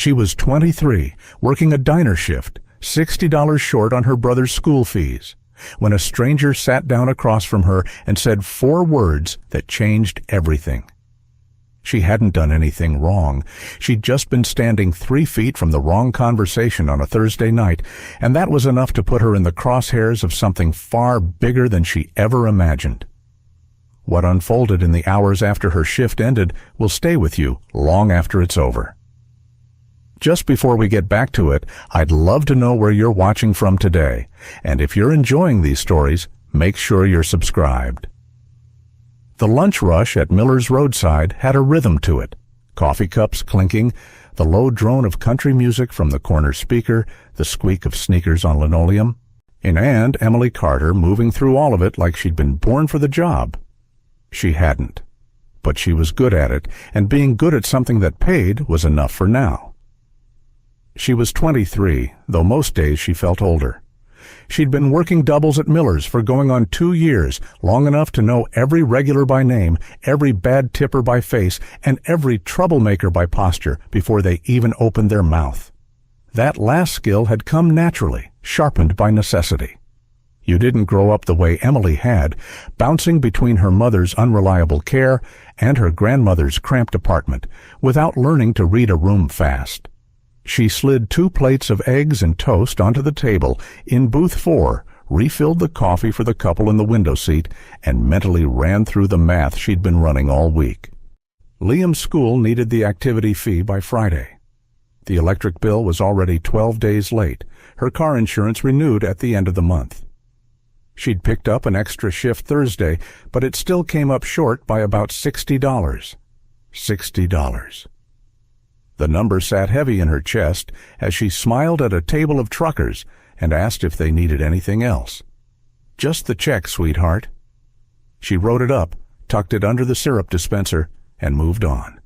She was 23, working a diner shift, $60 short on her brother's school fees, when a stranger sat down across from her and said 4 words that changed everything. She hadn't done anything wrong. She'd just been standing 3 feet from the wrong conversation on a Thursday night, and that was enough to put her in the crosshairs of something far bigger than she ever imagined. What unfolded in the hours after her shift ended will stay with you long after it's over. Just before we get back to it, I'd love to know where you're watching from today, and if you're enjoying these stories, make sure you're subscribed. The lunch rush at Miller's roadside had a rhythm to it. Coffee cups clinking, the low drone of country music from the corner speaker, the squeak of sneakers on linoleum, and Emily Carter moving through all of it like she'd been born for the job. She hadn't. But she was good at it, and being good at something that paid was enough for now. She was 23, though most days she felt older. She'd been working doubles at Miller's for going on 2 years, long enough to know every regular by name, every bad tipper by face, and every troublemaker by posture before they even opened their mouth. That last skill had come naturally, sharpened by necessity. You didn't grow up the way Emily had, bouncing between her mother's unreliable care and her grandmother's cramped apartment, without learning to read a room fast. She slid 2 plates of eggs and toast onto the table in booth 4, refilled the coffee for the couple in the window seat, and mentally ran through the math she'd been running all week. Liam's school needed the activity fee by Friday. The electric bill was already 12 days late, her car insurance renewed at the end of the month. She'd picked up an extra shift Thursday, but it still came up short by about $60. $60. The number sat heavy in her chest as she smiled at a table of truckers and asked if they needed anything else. "Just the check, sweetheart." She wrote it up, tucked it under the syrup dispenser, and moved on.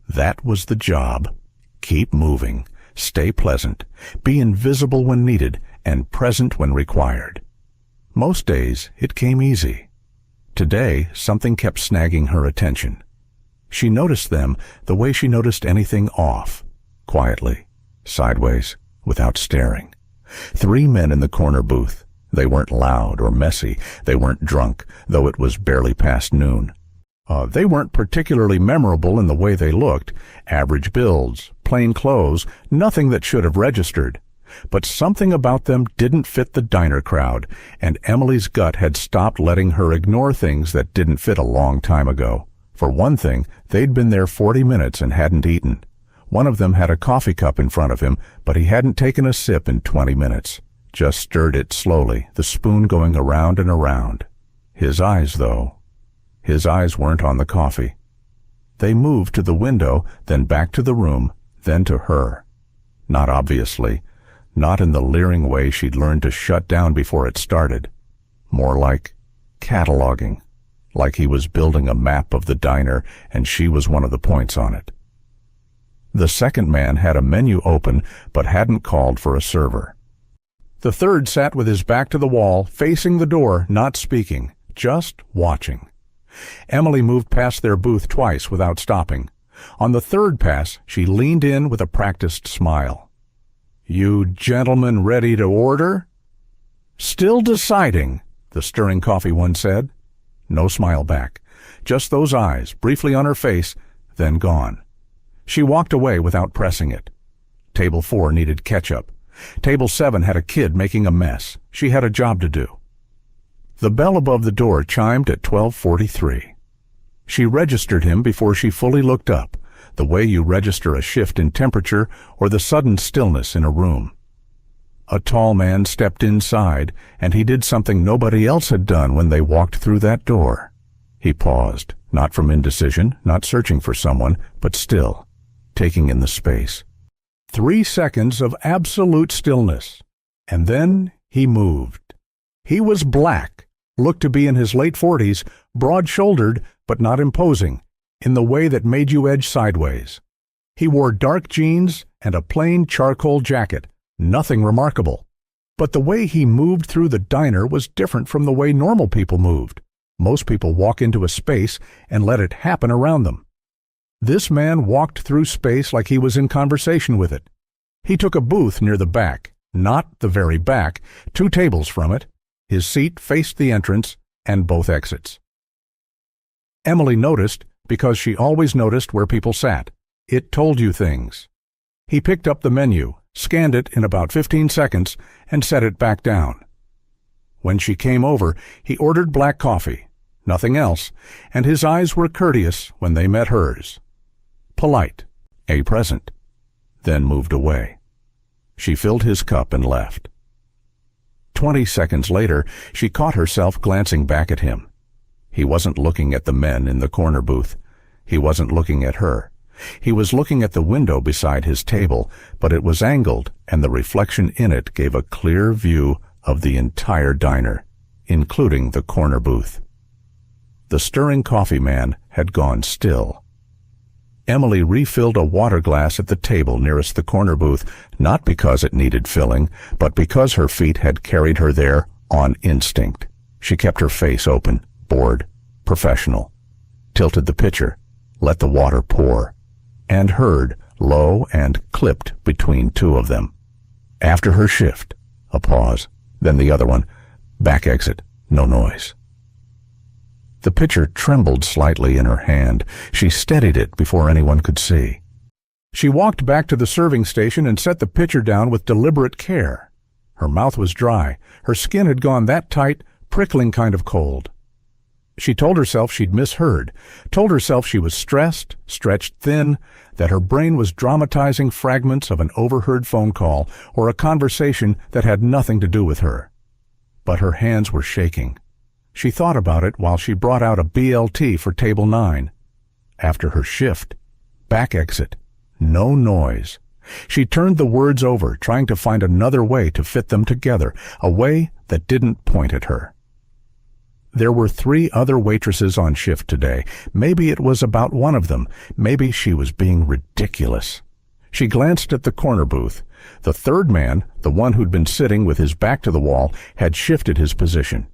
That was the job. Keep moving, stay pleasant, be invisible when needed, and present when required. Most days it came easy. Today something kept snagging her attention. She noticed them the way she noticed anything off, quietly, sideways, without staring. 3 men in the corner booth. They weren't loud or messy. They weren't drunk, though it was barely past noon. They weren't particularly memorable in the way they looked. Average builds, plain clothes, nothing that should have registered. But something about them didn't fit the diner crowd, and Emily's gut had stopped letting her ignore things that didn't fit a long time ago. For one thing, they'd been there 40 minutes and hadn't eaten. One of them had a coffee cup in front of him, but he hadn't taken a sip in 20 minutes. Just stirred it slowly, the spoon going around and around. His eyes, though. His eyes weren't on the coffee. They moved to the window, then back to the room, then to her. Not obviously. Not in the leering way she'd learned to shut down before it started. More like cataloging. Like he was building a map of the diner and she was one of the points on it. The second man had a menu open but hadn't called for a server. The third sat with his back to the wall, facing the door, not speaking, just watching. Emily moved past their booth twice without stopping. On the third pass, she leaned in with a practiced smile. "You gentlemen ready to order?" "Still deciding," the stirring coffee one said. No smile back. Just those eyes, briefly on her face, then gone. She walked away without pressing it. Table 4 needed ketchup. Table 7 had a kid making a mess. She had a job to do. The bell above the door chimed at 12:43. She registered him before she fully looked up, the way you register a shift in temperature or the sudden stillness in a room. A tall man stepped inside, and he did something nobody else had done when they walked through that door. He paused, not from indecision, not searching for someone, but still, taking in the space. 3 seconds of absolute stillness, and then he moved. He was black, looked to be in his late 40s, broad-shouldered but not imposing, in the way that made you edge sideways. He wore dark jeans and a plain charcoal jacket. Nothing remarkable. But the way he moved through the diner was different from the way normal people moved. Most people walk into a space and let it happen around them. This man walked through space like he was in conversation with it. He took a booth near the back, not the very back, 2 tables from it. His seat faced the entrance and both exits. Emily noticed because she always noticed where people sat. It told you things. He picked up the menu, scanned it in about 15 seconds, and set it back down. When she came over, he ordered black coffee, nothing else, and his eyes were courteous when they met hers. Polite, a present, then moved away. She filled his cup and left. 20 seconds later, she caught herself glancing back at him. He wasn't looking at the men in the corner booth. He wasn't looking at her. He was looking at the window beside his table, but it was angled, and the reflection in it gave a clear view of the entire diner, including the corner booth. The stirring coffee man had gone still. Emily refilled a water glass at the table nearest the corner booth, not because it needed filling, but because her feet had carried her there on instinct. She kept her face open, bored, professional, tilted the pitcher, let the water pour, and heard, low and clipped between 2 of them. After her shift, a pause, then the other one, back exit, no noise. The pitcher trembled slightly in her hand. She steadied it before anyone could see. She walked back to the serving station and set the pitcher down with deliberate care. Her mouth was dry. Her skin had gone that tight, prickling kind of cold. She told herself she'd misheard, told herself she was stressed, stretched thin, that her brain was dramatizing fragments of an overheard phone call or a conversation that had nothing to do with her. But her hands were shaking. She thought about it while she brought out a BLT for table 9. After her shift, back exit, no noise. She turned the words over, trying to find another way to fit them together, a way that didn't point at her. There were 3 other waitresses on shift today. Maybe it was about one of them. Maybe she was being ridiculous. She glanced at the corner booth. The 3rd man, the one who'd been sitting with his back to the wall, had shifted his position.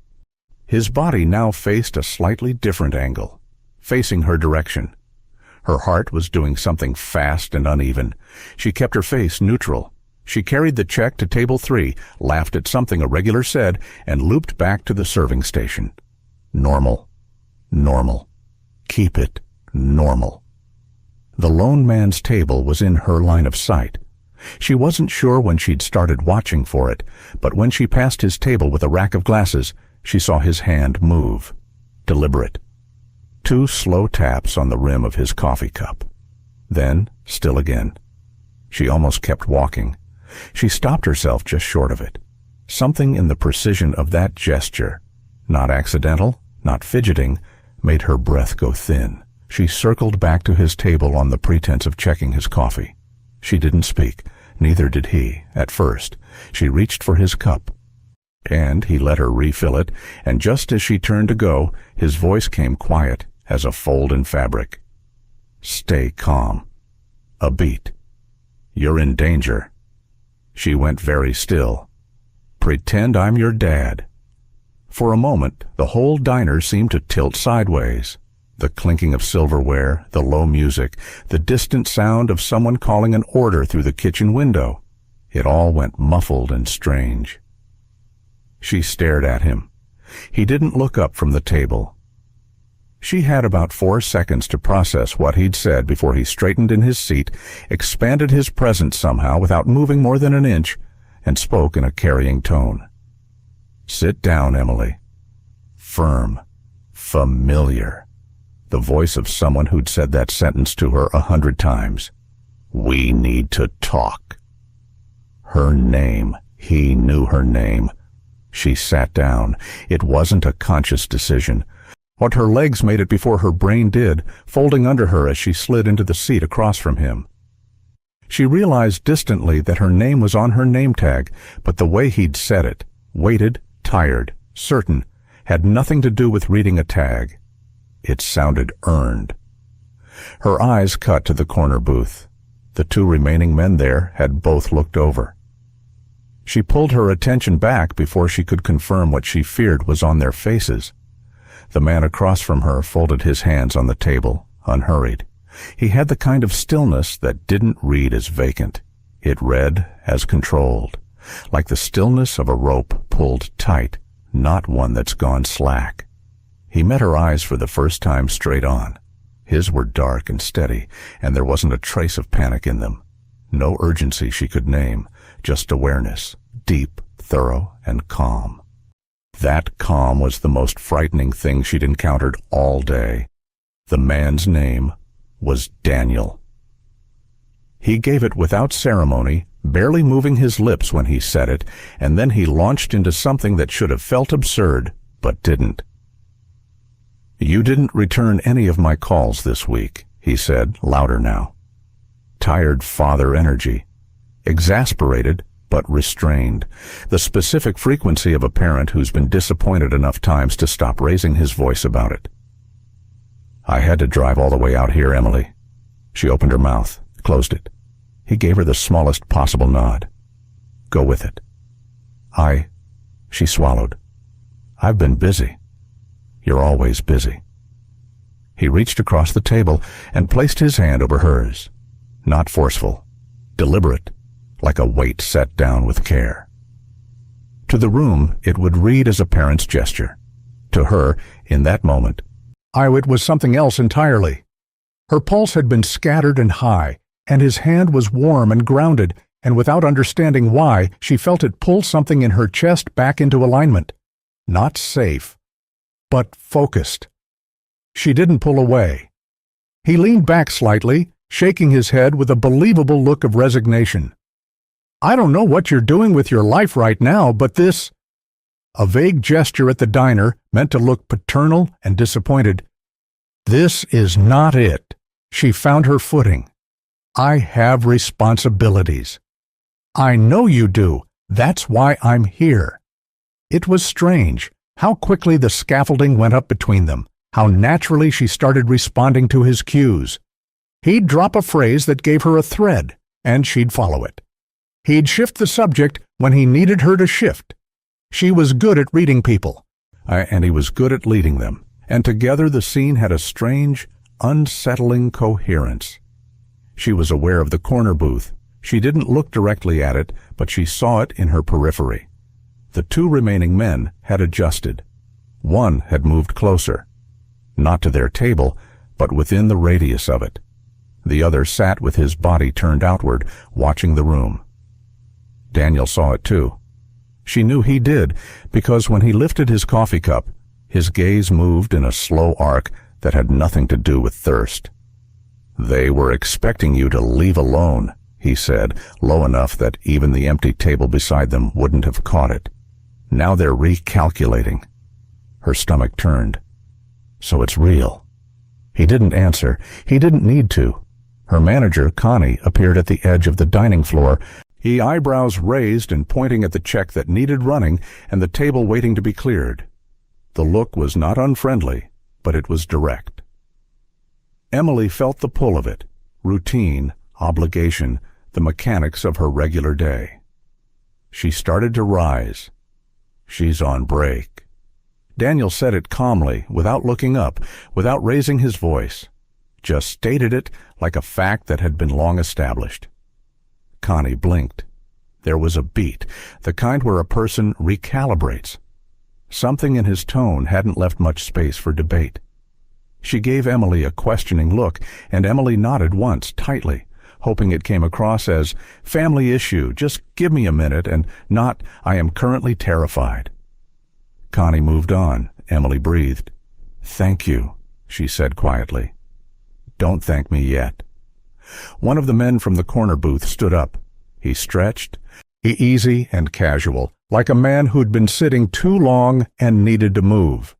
His body now faced a slightly different angle, facing her direction. Her heart was doing something fast and uneven. She kept her face neutral. She carried the check to table 3, laughed at something a regular said, and looped back to the serving station. Normal. Normal. Keep it normal. The lone man's table was in her line of sight. She wasn't sure when she'd started watching for it, but when she passed his table with a rack of glasses, she saw his hand move, deliberate. 2 slow taps on the rim of his coffee cup. Then, still again. She almost kept walking. She stopped herself just short of it. Something in the precision of that gesture, not accidental, not fidgeting, made her breath go thin. She circled back to his table on the pretense of checking his coffee. She didn't speak, neither did he, at first. She reached for his cup, and he let her refill it, and just as she turned to go, his voice came quiet as a fold in fabric. Stay calm. A beat. You're in danger. She went very still. Pretend I'm your dad. For a moment, the whole diner seemed to tilt sideways. The clinking of silverware, the low music, the distant sound of someone calling an order through the kitchen window. It all went muffled and strange. She stared at him. He didn't look up from the table. She had about 4 seconds to process what he'd said before he straightened in his seat, expanded his presence somehow without moving more than an inch, and spoke in a carrying tone. Sit down, Emily. Firm. Familiar. The voice of someone who'd said that sentence to her 100 times. We need to talk. Her name. He knew her name. She sat down. It wasn't a conscious decision. What her legs made it before her brain did, folding under her as she slid into the seat across from him. She realized distantly that her name was on her name tag, but the way he'd said it, weighted, tired, certain, had nothing to do with reading a tag. It sounded earned. Her eyes cut to the corner booth. The 2 remaining men there had both looked over. She pulled her attention back before she could confirm what she feared was on their faces. The man across from her folded his hands on the table, unhurried. He had the kind of stillness that didn't read as vacant. It read as controlled, like the stillness of a rope pulled tight, not one that's gone slack. He met her eyes for the first time straight on. His were dark and steady, and there wasn't a trace of panic in them. No urgency she could name, just awareness, deep, thorough, and calm. That calm was the most frightening thing she'd encountered all day. The man's name was Daniel. He gave it without ceremony, barely moving his lips when he said it, and then he launched into something that should have felt absurd, but didn't. "You didn't return any of my calls this week," he said, louder now. Tired father energy. Exasperated, but restrained. The specific frequency of a parent who's been disappointed enough times to stop raising his voice about it. "I had to drive all the way out here, Emily." She opened her mouth, closed it. He gave her the smallest possible nod. "Go with it." She swallowed. "I've been busy." "You're always busy." He reached across the table and placed his hand over hers. Not forceful, deliberate, like a weight set down with care. To the room, it would read as a parent's gesture. To her, in that moment, it was something else entirely. Her pulse had been scattered and high, and his hand was warm and grounded, and without understanding why, she felt it pull something in her chest back into alignment. Not safe, but focused. She didn't pull away. He leaned back slightly, shaking his head with a believable look of resignation. "I don't know what you're doing with your life right now, but this—" A vague gesture at the diner, meant to look paternal and disappointed. "This is not it." She found her footing. "I have responsibilities." "I know you do. That's why I'm here." It was strange how quickly the scaffolding went up between them, how naturally she started responding to his cues. He'd drop a phrase that gave her a thread, and she'd follow it. He'd shift the subject when he needed her to shift. She was good at reading people, and he was good at leading them, and together the scene had a strange, unsettling coherence. She was aware of the corner booth. She didn't look directly at it, but she saw it in her periphery. The two remaining men had adjusted. One had moved closer, not to their table, but within the radius of it. The other sat with his body turned outward, watching the room. Daniel saw it too. She knew he did, because when he lifted his coffee cup, his gaze moved in a slow arc that had nothing to do with thirst. "They were expecting you to leave alone," he said, low enough that even the empty table beside them wouldn't have caught it. "Now they're recalculating." Her stomach turned. "So it's real." He didn't answer. He didn't need to. Her manager, Connie, appeared at the edge of the dining floor, he eyebrows raised and pointing at the check that needed running and the table waiting to be cleared. The look was not unfriendly, but it was direct. Emily felt the pull of it, routine, obligation, the mechanics of her regular day. She started to rise. She's on break. Daniel said it calmly, without looking up, without raising his voice. Just stated it like a fact that had been long established. Connie blinked. There was a beat, the kind where a person recalibrates. Something in his tone hadn't left much space for debate. She gave Emily a questioning look, and Emily nodded once, tightly, hoping it came across as, family issue, just give me a minute, and not, I am currently terrified. Connie moved on. Emily breathed. Thank you, she said quietly. Don't thank me yet. One of the men from the corner booth stood up. He stretched, easy and casual, like a man who'd been sitting too long and needed to move.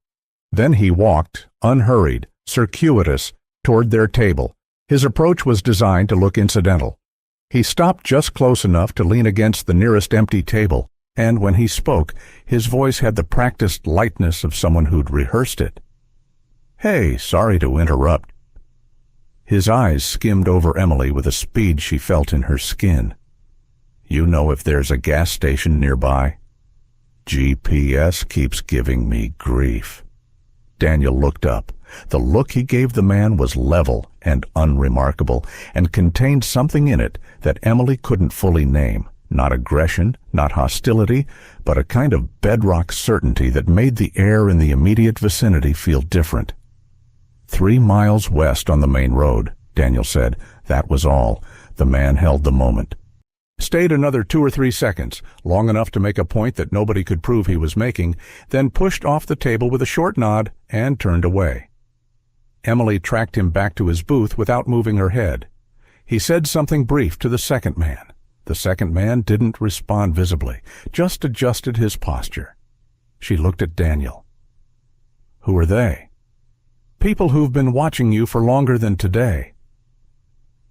Then he walked, unhurried, circuitous, toward their table. His approach was designed to look incidental. He stopped just close enough to lean against the nearest empty table, and when he spoke, his voice had the practiced lightness of someone who'd rehearsed it. Hey, sorry to interrupt. His eyes skimmed over Emily with a speed she felt in her skin. You know if there's a gas station nearby? GPS keeps giving me grief. Daniel looked up. The look he gave the man was level and unremarkable, and contained something in it that Emily couldn't fully name. Not aggression, not hostility, but a kind of bedrock certainty that made the air in the immediate vicinity feel different. 3 miles west on the main road, Daniel said. That was all. The man held the moment. Stayed another 2 or 3 seconds, long enough to make a point that nobody could prove he was making, then pushed off the table with a short nod and turned away. Emily tracked him back to his booth without moving her head. He said something brief to the second man. The second man didn't respond visibly, just adjusted his posture. She looked at Daniel. "Who are they?" "People who've been watching you for longer than today."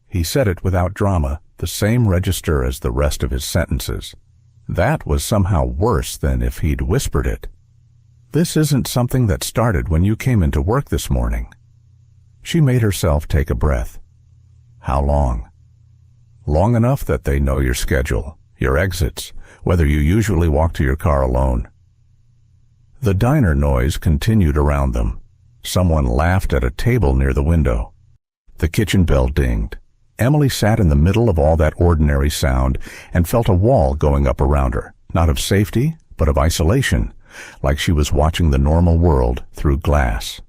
He said it without drama, the same register as the rest of his sentences. That was somehow worse than if he'd whispered it. "This isn't something that started when you came into work this morning." She made herself take a breath. "How long?" "Long enough that they know your schedule, your exits, whether you usually walk to your car alone." The diner noise continued around them. Someone laughed at a table near the window. The kitchen bell dinged. Emily sat in the middle of all that ordinary sound and felt a wall going up around her, not of safety, but of isolation, like she was watching the normal world through glass.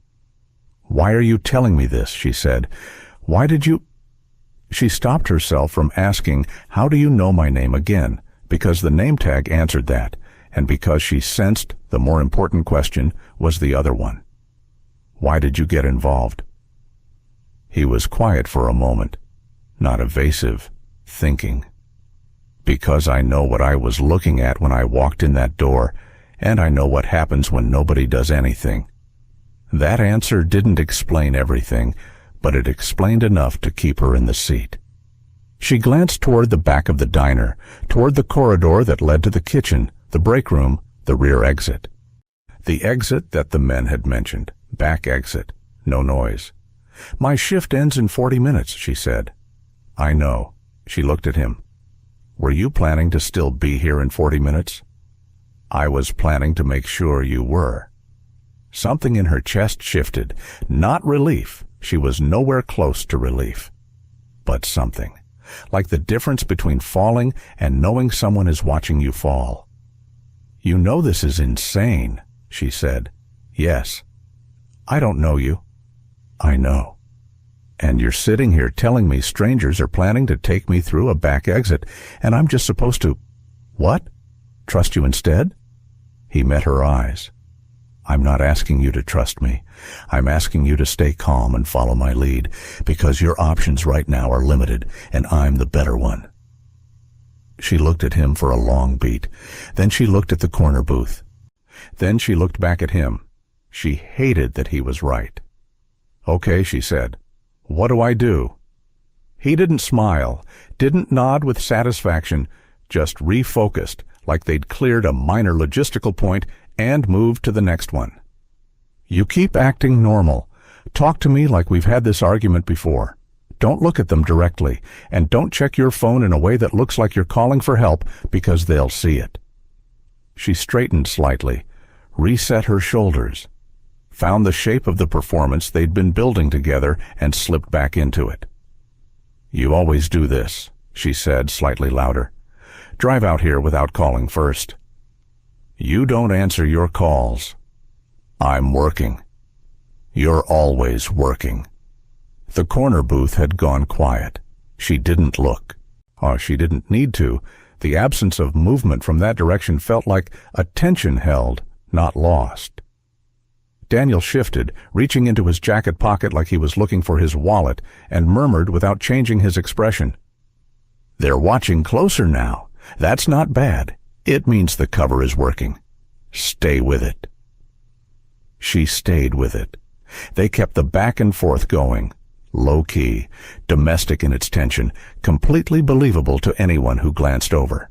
"Why are you telling me this?" she said. "Why did you—" She stopped herself from asking, "How do you know my name?" again, because the name tag answered that, and because she sensed the more important question was the other one. "Why did you get involved?" He was quiet for a moment, not evasive, thinking. "Because I know what I was looking at when I walked in that door, and I know what happens when nobody does anything." That answer didn't explain everything, but it explained enough to keep her in the seat. She glanced toward the back of the diner, toward the corridor that led to the kitchen, the break room, the rear exit. The exit that the men had mentioned, back exit, no noise. "My shift ends in 40 minutes, she said. "I know." She looked at him. "Were you planning to still be here in 40 minutes? "I was planning to make sure you were." Something in her chest shifted. Not relief. She was nowhere close to relief. But something. Like the difference between falling and knowing someone is watching you fall. "You know this is insane," she said. "Yes." "I don't know you." "I know." "And you're sitting here telling me strangers are planning to take me through a back exit, and I'm just supposed to— What? Trust you instead?" He met her eyes. "I'm not asking you to trust me. I'm asking you to stay calm and follow my lead, because your options right now are limited, and I'm the better one." She looked at him for a long beat. Then she looked at the corner booth. Then she looked back at him. She hated that he was right. "Okay," she said. "What do I do?" He didn't smile, didn't nod with satisfaction, just refocused, like they'd cleared a minor logistical point and moved to the next one. "You keep acting normal. Talk to me like we've had this argument before. Don't look at them directly, and don't check your phone in a way that looks like you're calling for help, because they'll see it." She straightened slightly, reset her shoulders, found the shape of the performance they'd been building together, and slipped back into it. "You always do this," she said, slightly louder. "Drive out here without calling first. You don't answer your calls." "I'm working." "You're always working." The corner booth had gone quiet. She didn't look. She didn't need to. The absence of movement from that direction felt like attention held, not lost. Daniel shifted, reaching into his jacket pocket like he was looking for his wallet, and murmured without changing his expression, "They're watching closer now. That's not bad. It means the cover is working. Stay with it." She stayed with it. They kept the back and forth going, low-key, domestic in its tension, completely believable to anyone who glanced over.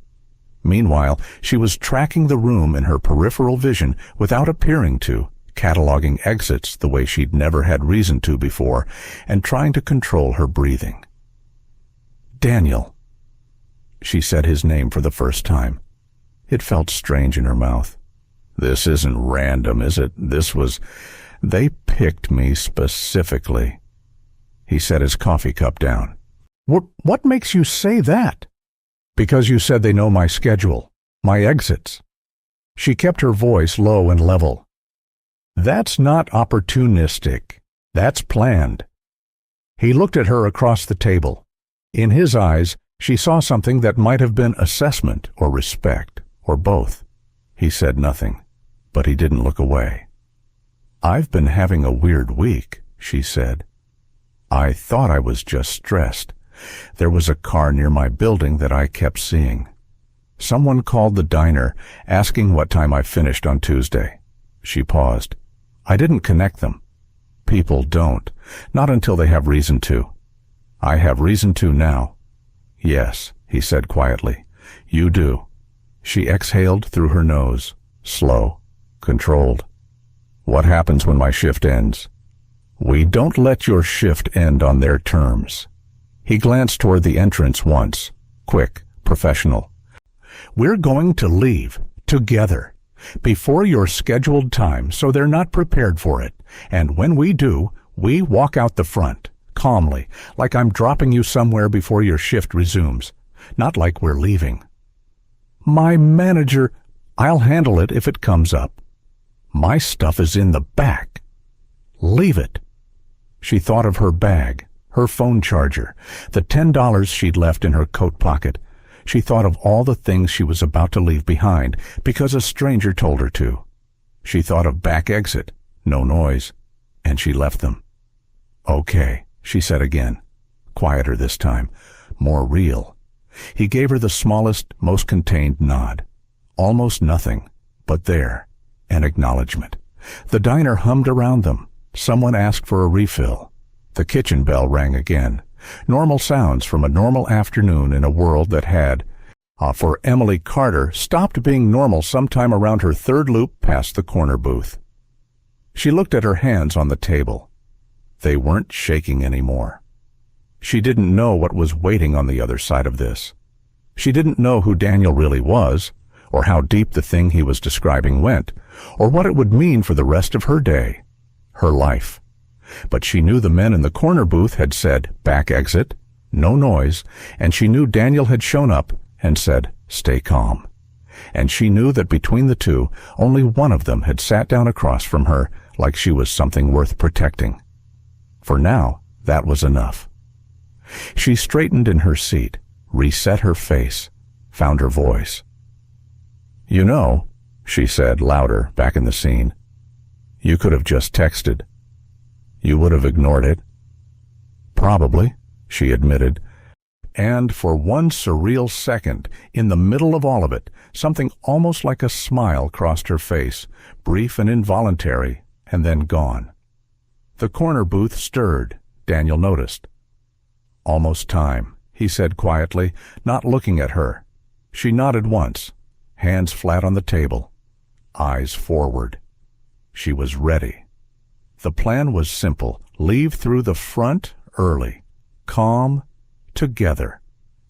Meanwhile, she was tracking the room in her peripheral vision without appearing to, cataloging exits the way she'd never had reason to before, and trying to control her breathing. "Daniel." She said his name for the first time. It felt strange in her mouth. "This isn't random, is it? They picked me specifically." He set his coffee cup down. What makes you say that? Because you said they know my schedule, my exits. She kept her voice low and level. That's not opportunistic. That's planned. He looked at her across the table. In his eyes, she saw something that might have been assessment or respect, or both. He said nothing, but he didn't look away. I've been having a weird week, she said. I thought I was just stressed. There was a car near my building that I kept seeing. Someone called the diner, asking what time I finished on Tuesday. She paused. I didn't connect them. People don't, not until they have reason to. I have reason to now. Yes, he said quietly. You do. She exhaled through her nose, slow, controlled. What happens when my shift ends? We don't let your shift end on their terms. He glanced toward the entrance once, quick, professional. We're going to leave, together, before your scheduled time so they're not prepared for it. And when we do, we walk out the front, calmly, like I'm dropping you somewhere before your shift resumes, not like we're leaving. My manager, I'll handle it if it comes up. My stuff is in the back. Leave it. She thought of her bag, her phone charger, the $10 she'd left in her coat pocket. She thought of all the things she was about to leave behind because a stranger told her to. She thought of back exit, no noise, and she left them. Okay, she said again, quieter this time, more real. He gave her the smallest, most contained nod. Almost nothing, but there, an acknowledgement. The diner hummed around them. Someone asked for a refill. The kitchen bell rang again. Normal sounds from a normal afternoon in a world that had, for Emily Carter, stopped being normal sometime around her third loop past the corner booth. She looked at her hands on the table. They weren't shaking anymore. She didn't know what was waiting on the other side of this. She didn't know who Daniel really was, or how deep the thing he was describing went, or what it would mean for the rest of her day, her life. But she knew the men in the corner booth had said, back exit, no noise, and she knew Daniel had shown up and said, stay calm. And she knew that between the two, only one of them had sat down across from her like she was something worth protecting. For now, that was enough. She straightened in her seat, reset her face, found her voice. You know, she said, louder, back in the scene, you could have just texted. You would have ignored it. Probably, she admitted. And for one surreal second, in the middle of all of it, something almost like a smile crossed her face, brief and involuntary, and then gone. The corner booth stirred, Daniel noticed. Almost time, he said quietly, not looking at her. She nodded once, hands flat on the table, eyes forward. She was ready. The plan was simple. Leave through the front early. Calm, together.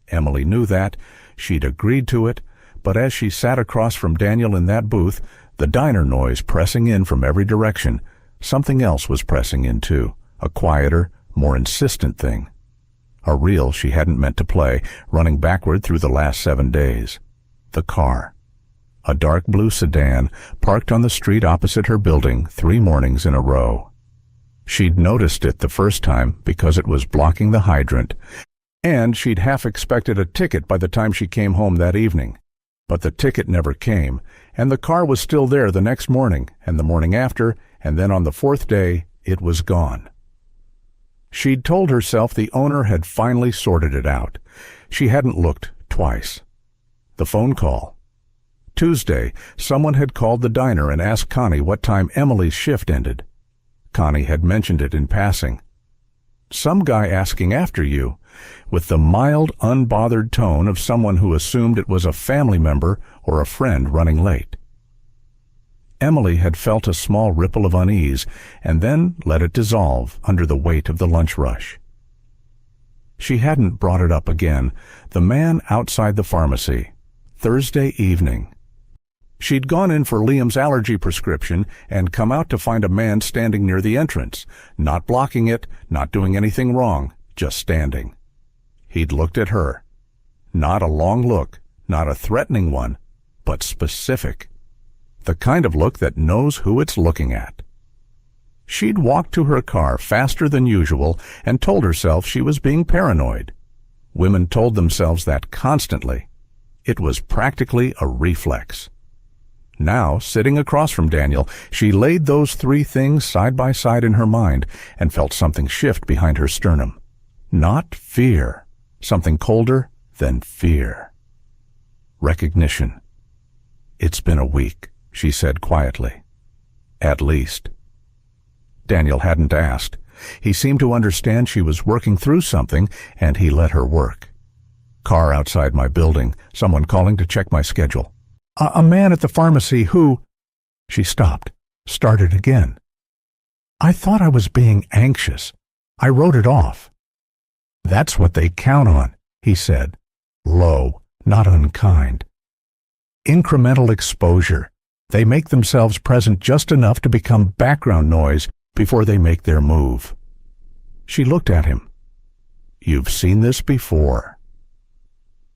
Emily knew that. She'd agreed to it. But as she sat across from Daniel in that booth, the diner noise pressing in from every direction, something else was pressing in too. A quieter, more insistent thing. A reel she hadn't meant to play, running backward through the last 7 days. The car. A dark blue sedan parked on the street opposite her building 3 mornings in a row. She'd noticed it the first time because it was blocking the hydrant, and she'd half expected a ticket by the time she came home that evening. But the ticket never came, and the car was still there the next morning, and the morning after, and then on the 4th day, it was gone. She'd told herself the owner had finally sorted it out. She hadn't looked twice. The phone call. Tuesday, someone had called the diner and asked Connie what time Emily's shift ended. Connie had mentioned it in passing. Some guy asking after you, with the mild, unbothered tone of someone who assumed it was a family member or a friend running late. Emily had felt a small ripple of unease and then let it dissolve under the weight of the lunch rush. She hadn't brought it up again. The man outside the pharmacy. Thursday evening. She'd gone in for Liam's allergy prescription and come out to find a man standing near the entrance, not blocking it, not doing anything wrong, just standing. He'd looked at her. Not a long look, not a threatening one, but specific. The kind of look that knows who it's looking at. She'd walked to her car faster than usual and told herself she was being paranoid. Women told themselves that constantly. It was practically a reflex. Now, sitting across from Daniel, she laid those three things side by side in her mind and felt something shift behind her sternum. Not fear. Something colder than fear. Recognition. "It's been a week," she said quietly. "At least." Daniel hadn't asked. He seemed to understand she was working through something, and he let her work. "Car outside my building, someone calling to check my schedule. A man at the pharmacy who—" She stopped, started again. "I thought I was being anxious. I wrote it off." "That's what they count on," he said, low, not unkind. "Incremental exposure. They make themselves present just enough to become background noise before they make their move." She looked at him. "You've seen this before."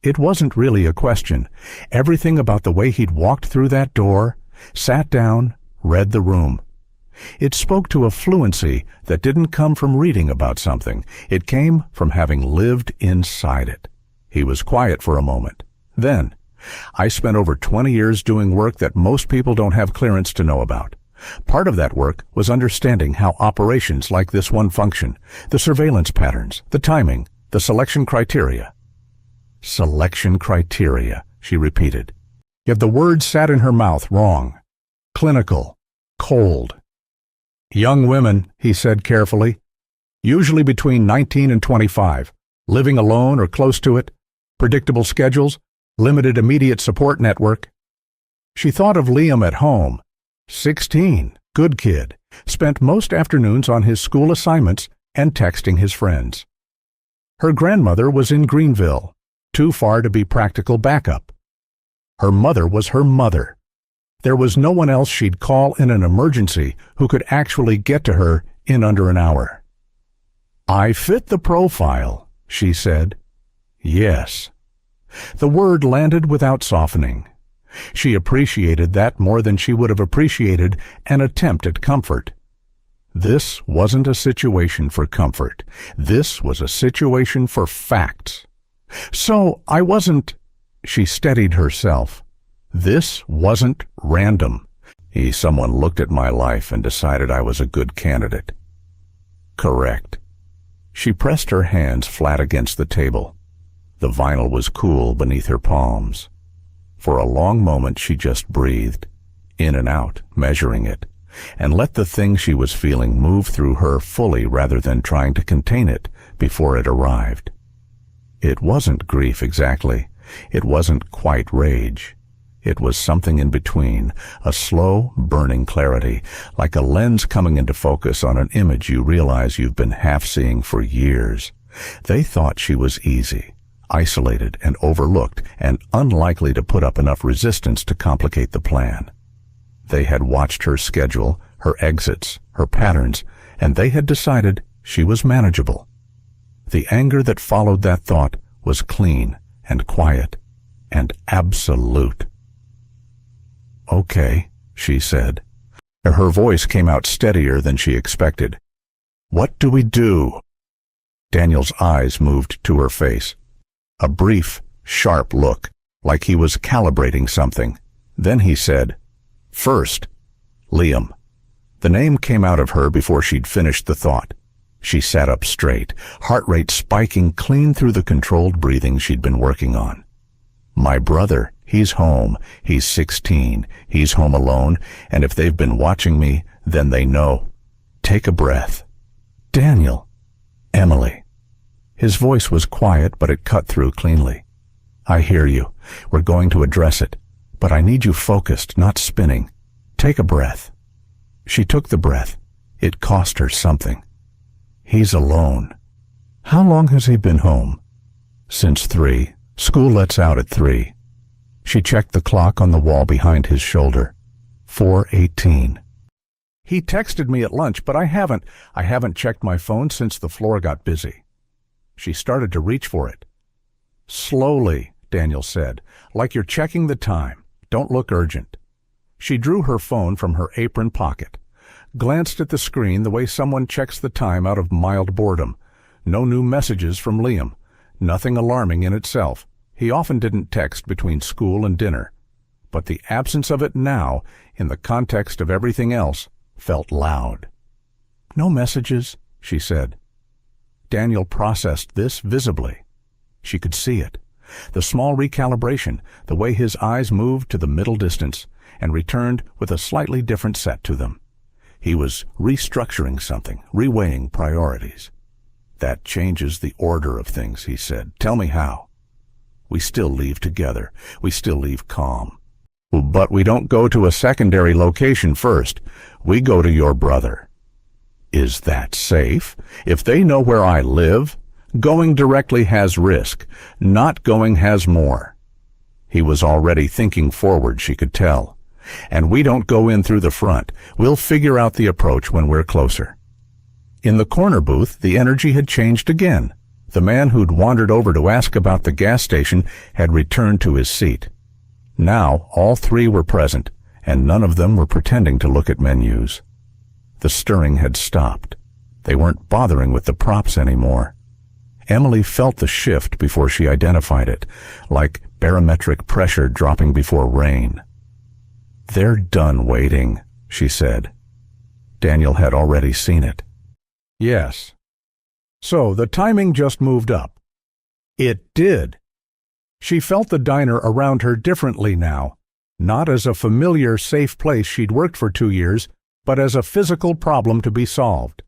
It wasn't really a question. Everything about the way he'd walked through that door, sat down, read the room. It spoke to a fluency that didn't come from reading about something. It came from having lived inside it. He was quiet for a moment. Then, "I spent over 20 years doing work that most people don't have clearance to know about. Part of that work was understanding how operations like this one function, the surveillance patterns, the timing, the selection criteria." "Selection criteria," she repeated. Yet the word sat in her mouth wrong. Clinical. Cold. "Young women," he said carefully, "usually between 19 and 25, living alone or close to it, predictable schedules, limited immediate support network." She thought of Liam at home. 16, good kid, spent most afternoons on his school assignments and texting his friends. Her grandmother was in Greenville, too far to be practical backup. Her mother was her mother. There was no one else she'd call in an emergency who could actually get to her in under an hour. "I fit the profile," she said. "Yes." The word landed without softening. She appreciated that more than she would have appreciated an attempt at comfort. This wasn't a situation for comfort. This was a situation for facts. "So I wasn't—" She steadied herself. "This wasn't random. Someone looked at my life and decided I was a good candidate." "Correct." She pressed her hands flat against the table. The vinyl was cool beneath her palms. For a long moment she just breathed, in and out, measuring it, and let the thing she was feeling move through her fully rather than trying to contain it before it arrived. It wasn't grief exactly. It wasn't quite rage. It was something in between, a slow, burning clarity, like a lens coming into focus on an image you realize you've been half-seeing for years. They thought she was easy, isolated and overlooked, and unlikely to put up enough resistance to complicate the plan. They had watched her schedule, her exits, her patterns, and they had decided she was manageable. The anger that followed that thought was clean and quiet and absolute. "Okay," she said. Her voice came out steadier than she expected. "What do we do?" Daniel's eyes moved to her face. A brief, sharp look, like he was calibrating something. Then he said, "First, Liam." The name came out of her before she'd finished the thought. She sat up straight, heart rate spiking clean through the controlled breathing she'd been working on. "My brother, he's home. He's 16. He's home alone, and if they've been watching me, then they know. Take a breath." "Daniel." "Emily." His voice was quiet, but it cut through cleanly. "I hear you. We're going to address it. But I need you focused, not spinning. Take a breath." She took the breath. It cost her something. "He's alone." "How long has he been home?" "Since 3. School lets out at 3. She checked the clock on the wall behind his shoulder. 4:18. He texted me at lunch, but I haven't checked my phone since the floor got busy. She started to reach for it. Slowly, Daniel said, like you're checking the time. Don't look urgent. She drew her phone from her apron pocket, glanced at the screen the way someone checks the time out of mild boredom. No new messages from Liam. Nothing alarming in itself. He often didn't text between school and dinner. But the absence of it now, in the context of everything else, felt loud. No messages, she said. Daniel processed this visibly. She could see it. The small recalibration, the way his eyes moved to the middle distance and returned with a slightly different set to them. He was restructuring something, reweighing priorities. That changes the order of things, he said. Tell me how. We still leave together. We still leave calm. But we don't go to a secondary location first. We go to your brother. Is that safe? If they know where I live, going directly has risk. Not going has more. He was already thinking forward, she could tell. And we don't go in through the front. We'll figure out the approach when we're closer. In the corner booth, the energy had changed again. The man who'd wandered over to ask about the gas station had returned to his seat. Now, all three were present, and none of them were pretending to look at menus. The stirring had stopped. They weren't bothering with the props anymore. Emily felt the shift before she identified it, like barometric pressure dropping before rain. They're done waiting, she said. Daniel had already seen it. Yes. So the timing just moved up. It did. She felt the diner around her differently now, not as a familiar, safe place she'd worked for 2 years, but as a physical problem to be solved.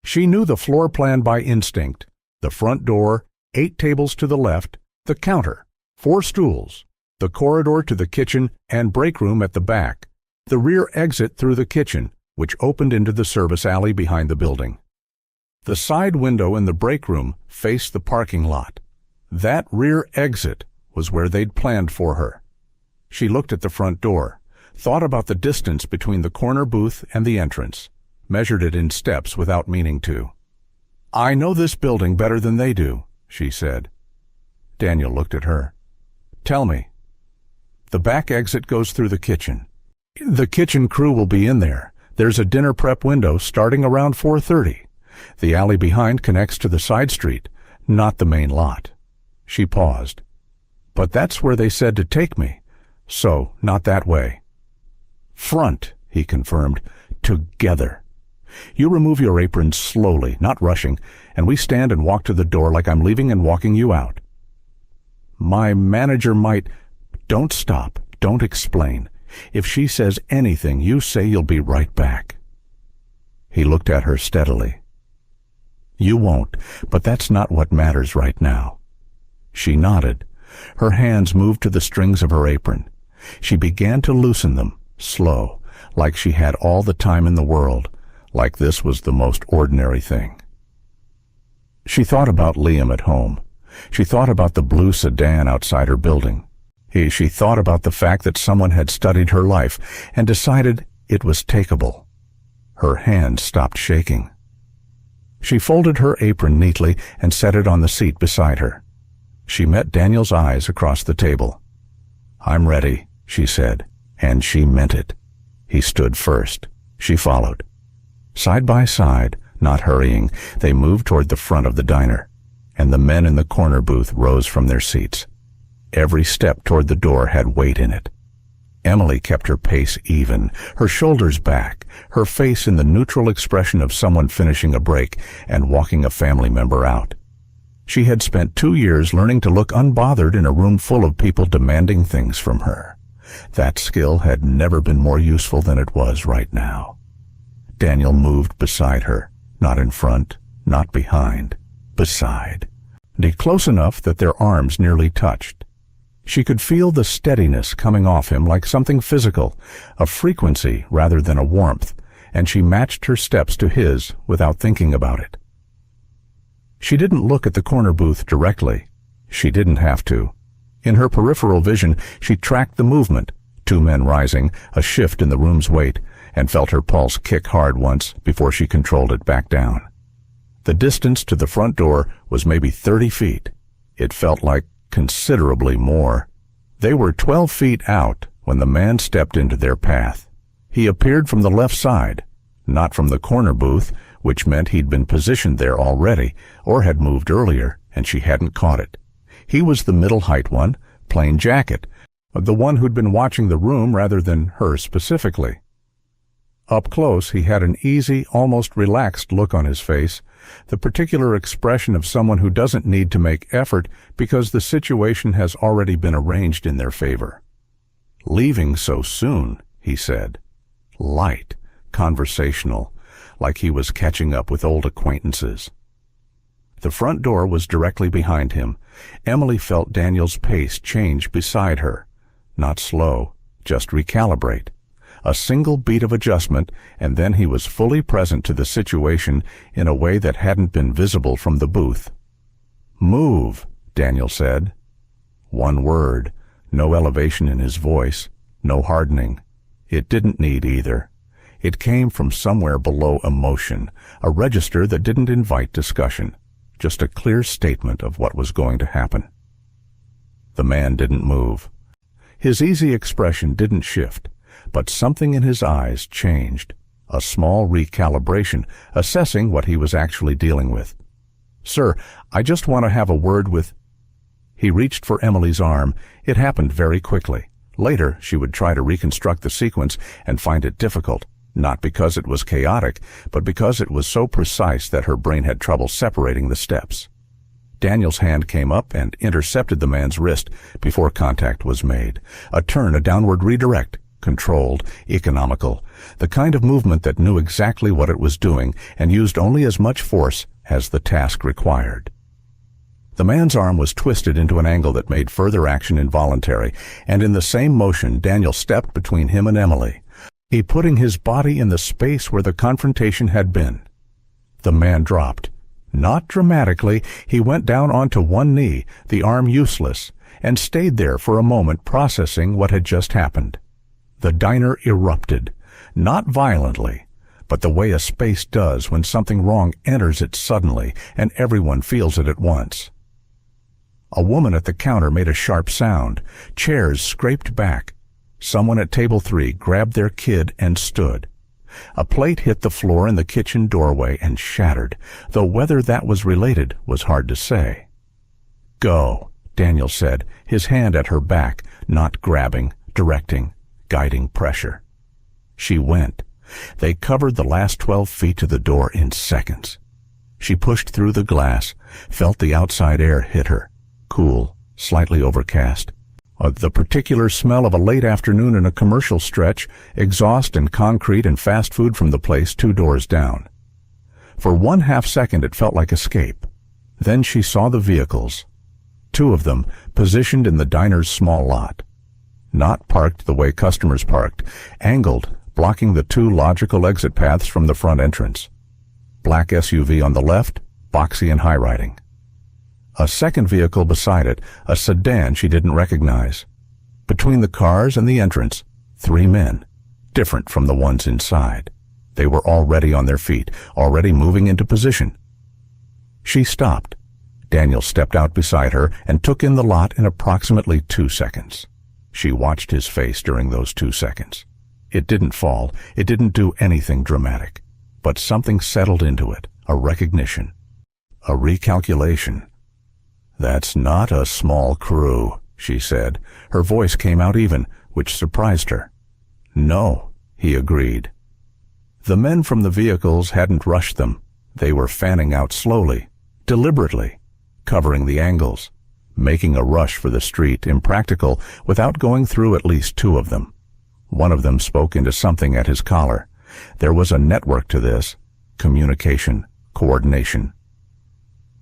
She knew the floor plan by instinct. The front door, 8 tables to the left, the counter, 4 stools, the corridor to the kitchen and break room at the back, the rear exit through the kitchen, which opened into the service alley behind the building. The side window in the break room faced the parking lot. That rear exit was where they'd planned for her. She looked at the front door, thought about the distance between the corner booth and the entrance, measured it in steps without meaning to. I know this building better than they do, she said. Daniel looked at her. Tell me. The back exit goes through the kitchen. The kitchen crew will be in there. There's a dinner prep window starting around 4:30. The alley behind connects to the side street, not the main lot. She paused. But that's where they said to take me. So, not that way. Front, he confirmed. Together. You remove your apron slowly, not rushing, and we stand and walk to the door like I'm leaving and walking you out. My manager might... Don't stop. Don't explain. If she says anything, you say you'll be right back. He looked at her steadily. You won't, but that's not what matters right now. She nodded. Her hands moved to the strings of her apron. She began to loosen them, slow, like she had all the time in the world, like this was the most ordinary thing. She thought about Liam at home. She thought about the blue sedan outside her building. She thought about the fact that someone had studied her life and decided it was takeable. Her hands stopped shaking. She folded her apron neatly and set it on the seat beside her. She met Daniel's eyes across the table. I'm ready, she said, and she meant it. He stood first. She followed. Side by side, not hurrying, they moved toward the front of the diner, and the men in the corner booth rose from their seats. Every step toward the door had weight in it. Emily kept her pace even, her shoulders back, her face in the neutral expression of someone finishing a break and walking a family member out. She had spent 2 years learning to look unbothered in a room full of people demanding things from her. That skill had never been more useful than it was right now. Daniel moved beside her, not in front, not behind, beside, and close enough that their arms nearly touched. She could feel the steadiness coming off him like something physical, a frequency rather than a warmth, and she matched her steps to his without thinking about it. She didn't look at the corner booth directly. She didn't have to. In her peripheral vision, she tracked the movement, 2 men rising, a shift in the room's weight, and felt her pulse kick hard once before she controlled it back down. The distance to the front door was maybe 30 feet. It felt like considerably more. They were 12 feet out when the man stepped into their path. He appeared from the left side, not from the corner booth, which meant he'd been positioned there already or had moved earlier, and she hadn't caught it. He was the middle-height one, plain jacket, the one who'd been watching the room rather than her specifically. Up close, he had an easy, almost relaxed look on his face, the particular expression of someone who doesn't need to make effort because the situation has already been arranged in their favor. "Leaving so soon," he said. Light, conversational, like he was catching up with old acquaintances. The front door was directly behind him. Emily felt Daniel's pace change beside her. Not slow, just recalibrate. A single beat of adjustment, and then he was fully present to the situation in a way that hadn't been visible from the booth. "Move," Daniel said. One word, no elevation in his voice, no hardening. It didn't need either. It came from somewhere below emotion, a register that didn't invite discussion, just a clear statement of what was going to happen. The man didn't move. His easy expression didn't shift, but something in his eyes changed, a small recalibration, assessing what he was actually dealing with. "Sir, I just want to have a word with—" He reached for Emily's arm. It happened very quickly. Later, she would try to reconstruct the sequence and find it difficult, not because it was chaotic, but because it was so precise that her brain had trouble separating the steps. Daniel's hand came up and intercepted the man's wrist before contact was made. A turn, a downward redirect, controlled, economical, the kind of movement that knew exactly what it was doing and used only as much force as the task required. The man's arm was twisted into an angle that made further action involuntary, and in the same motion Daniel stepped between him and Emily, he putting his body in the space where the confrontation had been. The man dropped. Not dramatically, he went down onto one knee, the arm useless, and stayed there for a moment processing what had just happened. The diner erupted, not violently, but the way a space does when something wrong enters it suddenly and everyone feels it at once. A woman at the counter made a sharp sound. Chairs scraped back. Someone at table 3 grabbed their kid and stood. A plate hit the floor in the kitchen doorway and shattered, though whether that was related was hard to say. "Go," Daniel said, his hand at her back, not grabbing, directing, guiding pressure. She went. They covered the last 12 feet to the door in seconds. She pushed through the glass, felt the outside air hit her, cool, slightly overcast. The particular smell of a late afternoon in a commercial stretch, exhaust and concrete and fast food from the place 2 doors down. For 1/2 second it felt like escape. Then she saw the vehicles. 2 of them, positioned in the diner's small lot. Not parked the way customers parked, angled, blocking the 2 logical exit paths from the front entrance. Black SUV on the left, boxy and high-riding. A second vehicle beside it, a sedan she didn't recognize. Between the cars and the entrance, 3 men, different from the ones inside. They were already on their feet, already moving into position. She stopped. Daniel stepped out beside her and took in the lot in approximately 2 seconds. She watched his face during those 2 seconds. It didn't fall, it didn't do anything dramatic, but something settled into it, a recognition, a recalculation. "That's not a small crew," she said. Her voice came out even, which surprised her. "No," he agreed. The men from the vehicles hadn't rushed them. They were fanning out slowly, deliberately, covering the angles, making a rush for the street impractical without going through at least 2 of them. One of them spoke into something at his collar. There was a network to this, communication, coordination.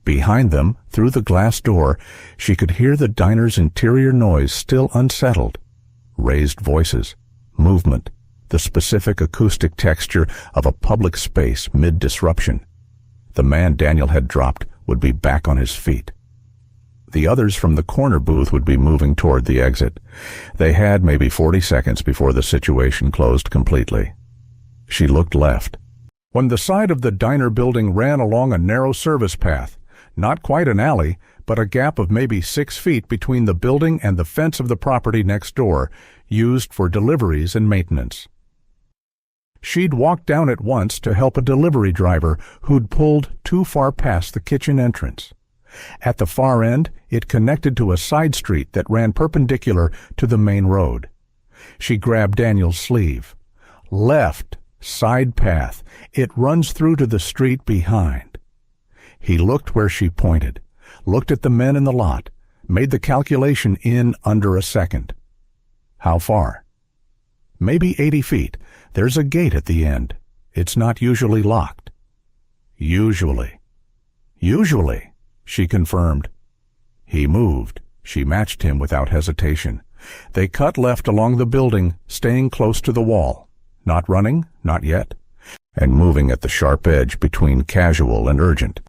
Behind them, through the glass door, she could hear the diner's interior noise still unsettled. Raised voices, movement, the specific acoustic texture of a public space mid-disruption. The man Daniel had dropped would be back on his feet. The others from the corner booth would be moving toward the exit. They had maybe 40 seconds before the situation closed completely. She looked left. When the side of the diner building ran along a narrow service path, not quite an alley, but a gap of maybe 6 feet between the building and the fence of the property next door, used for deliveries and maintenance. She'd walked down it once to help a delivery driver who'd pulled too far past the kitchen entrance. At the far end, it connected to a side street that ran perpendicular to the main road. She grabbed Daniel's sleeve. Left, side path. It runs through to the street behind. He looked where she pointed, looked at the men in the lot, made the calculation in under a second. How far? Maybe 80 feet. There's a gate at the end. It's not usually locked. Usually. Usually, she confirmed. He moved. She matched him without hesitation. They cut left along the building, staying close to the wall. Not running, not yet, and moving at the sharp edge between casual and urgent.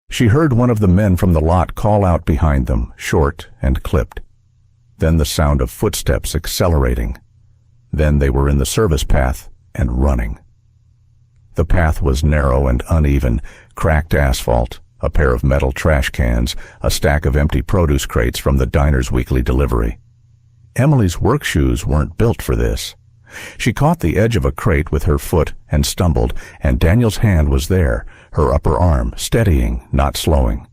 She heard one of the men from the lot call out behind them, short and clipped. Then the sound of footsteps accelerating. Then they were in the service path and running. The path was narrow and uneven, cracked asphalt, a pair of metal trash cans, a stack of empty produce crates from the diner's weekly delivery. Emily's work shoes weren't built for this. She caught the edge of a crate with her foot and stumbled, and Daniel's hand was there, her upper arm, steadying, not slowing.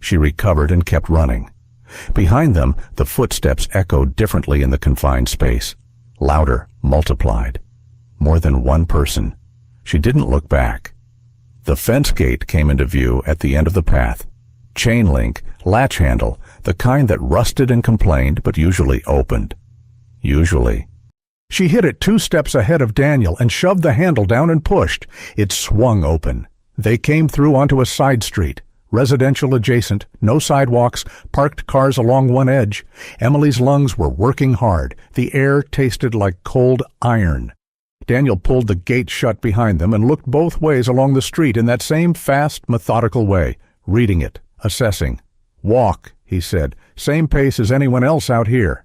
She recovered and kept running. Behind them, the footsteps echoed differently in the confined space. Louder, multiplied. More than one person. She didn't look back. The fence gate came into view at the end of the path. Chain link, latch handle, the kind that rusted and complained but usually opened. Usually. She hit it 2 steps ahead of Daniel and shoved the handle down and pushed. It swung open. They came through onto a side street. Residential adjacent, no sidewalks, parked cars along one edge. Emily's lungs were working hard. The air tasted like cold iron. Daniel pulled the gate shut behind them and looked both ways along the street in that same fast, methodical way, reading it, assessing. "Walk," he said, "same pace as anyone else out here."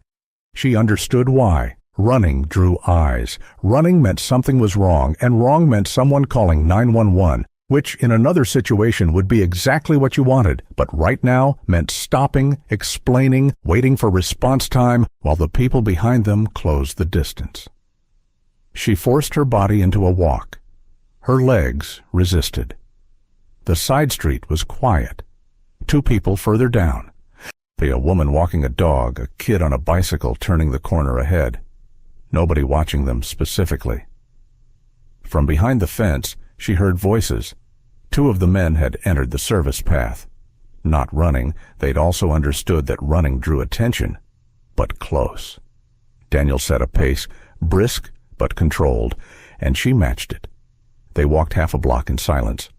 She understood why. Running drew eyes. Running meant something was wrong, and wrong meant someone calling 911, which in another situation would be exactly what you wanted, but right now meant stopping, explaining, waiting for response time while the people behind them closed the distance. She forced her body into a walk. Her legs resisted. The side street was quiet. 2 people further down. A woman walking a dog, a kid on a bicycle turning the corner ahead. Nobody watching them specifically. From behind the fence, she heard voices. 2 of the men had entered the service path. Not running, they'd also understood that running drew attention, but close. Daniel set a pace, brisk but controlled, and she matched it. They walked half a block in silence.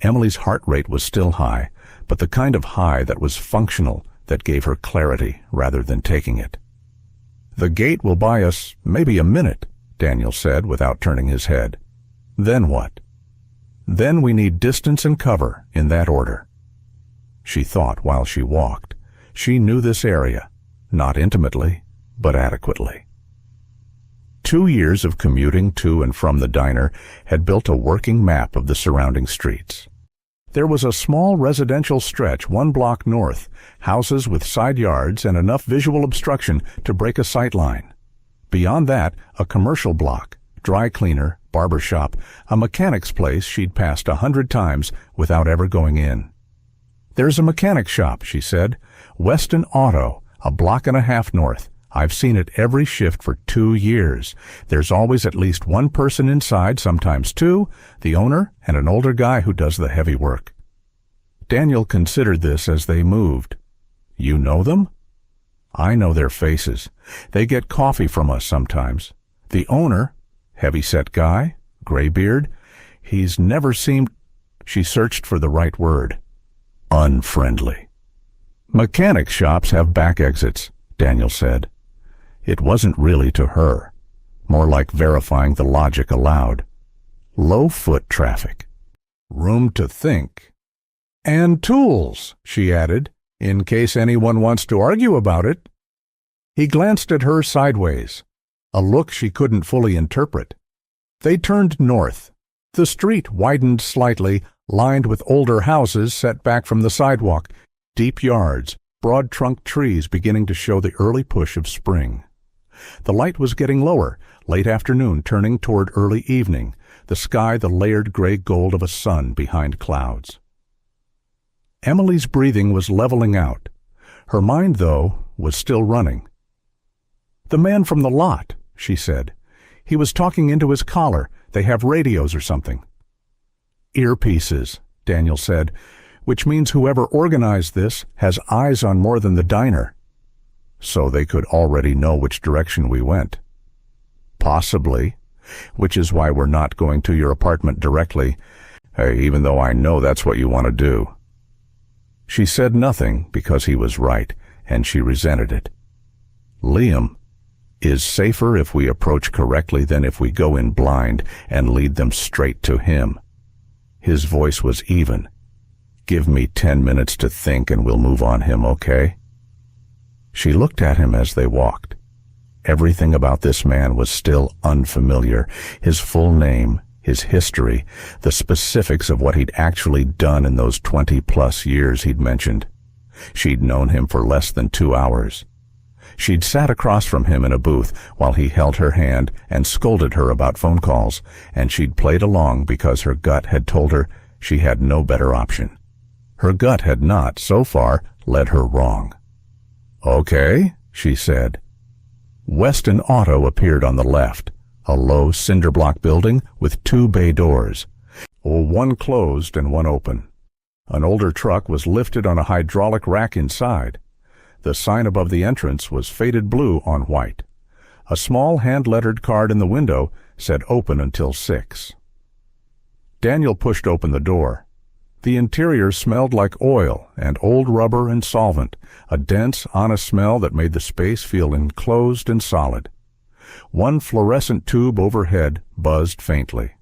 Emily's heart rate was still high, but the kind of high that was functional, that gave her clarity rather than taking it. "The gate will buy us maybe a minute," Daniel said without turning his head. "Then what?" "Then we need distance and cover, in that order." She thought while she walked. She knew this area, not intimately, but adequately. 2 years of commuting to and from the diner had built a working map of the surrounding streets. There was a small residential stretch 1 block north, houses with side yards and enough visual obstruction to break a sight line. Beyond that, a commercial block, dry cleaner, barber shop, a mechanic's place she'd passed 100 times without ever going in. "There's a mechanic shop," she said. "Weston Auto, a block and a half north. I've seen it every shift for 2 years. There's always at least 1 person inside, sometimes 2, the owner and an older guy who does the heavy work." Daniel considered this as they moved. "You know them?" "I know their faces. They get coffee from us sometimes. The owner, heavy-set guy, gray beard, he's never seemed—" She searched for the right word. "Unfriendly." "Mechanic shops have back exits," Daniel said. It wasn't really to her, more like verifying the logic aloud. Low foot traffic. Room to think. "And tools," she added. in case anyone wants to argue about it. He glanced at her sideways, a look she couldn't fully interpret. They turned north. The street widened slightly, lined with older houses set back from the sidewalk, deep yards, broad-trunked trees beginning to show the early push of spring. The light was getting lower, late afternoon turning toward early evening, the sky the layered gray gold of a sun behind clouds. Emily's breathing was leveling out. Her mind, though, was still running. "The man from the lot," she said. "He was talking into his collar. They have radios or something." "Earpieces," Daniel said, "which means whoever organized this has eyes on more than the diner." "So they could already know which direction we went." "Possibly, which is why we're not going to your apartment directly, even though I know that's what you want to do." She said nothing because he was right, and she resented it. "Liam is safer if we approach correctly than if we go in blind and lead them straight to him." His voice was even. "Give me 10 minutes to think and we'll move on him, okay?" She looked at him as they walked. Everything about this man was still unfamiliar. His full name, his history, the specifics of what he'd actually done in those 20-plus years he'd mentioned. She'd known him for less than 2 hours. She'd sat across from him in a booth while he held her hand and scolded her about phone calls, and she'd played along because her gut had told her she had no better option. Her gut had not, so far, led her wrong. "Okay," she said. Weston Auto appeared on the left, a low cinder-block building with 2 bay doors, one closed and one open. An older truck was lifted on a hydraulic rack inside. The sign above the entrance was faded blue on white. A small hand-lettered card in the window said open until 6. Daniel pushed open the door. The interior smelled like oil and old rubber and solvent, a dense, honest smell that made the space feel enclosed and solid. One fluorescent tube overhead buzzed faintly.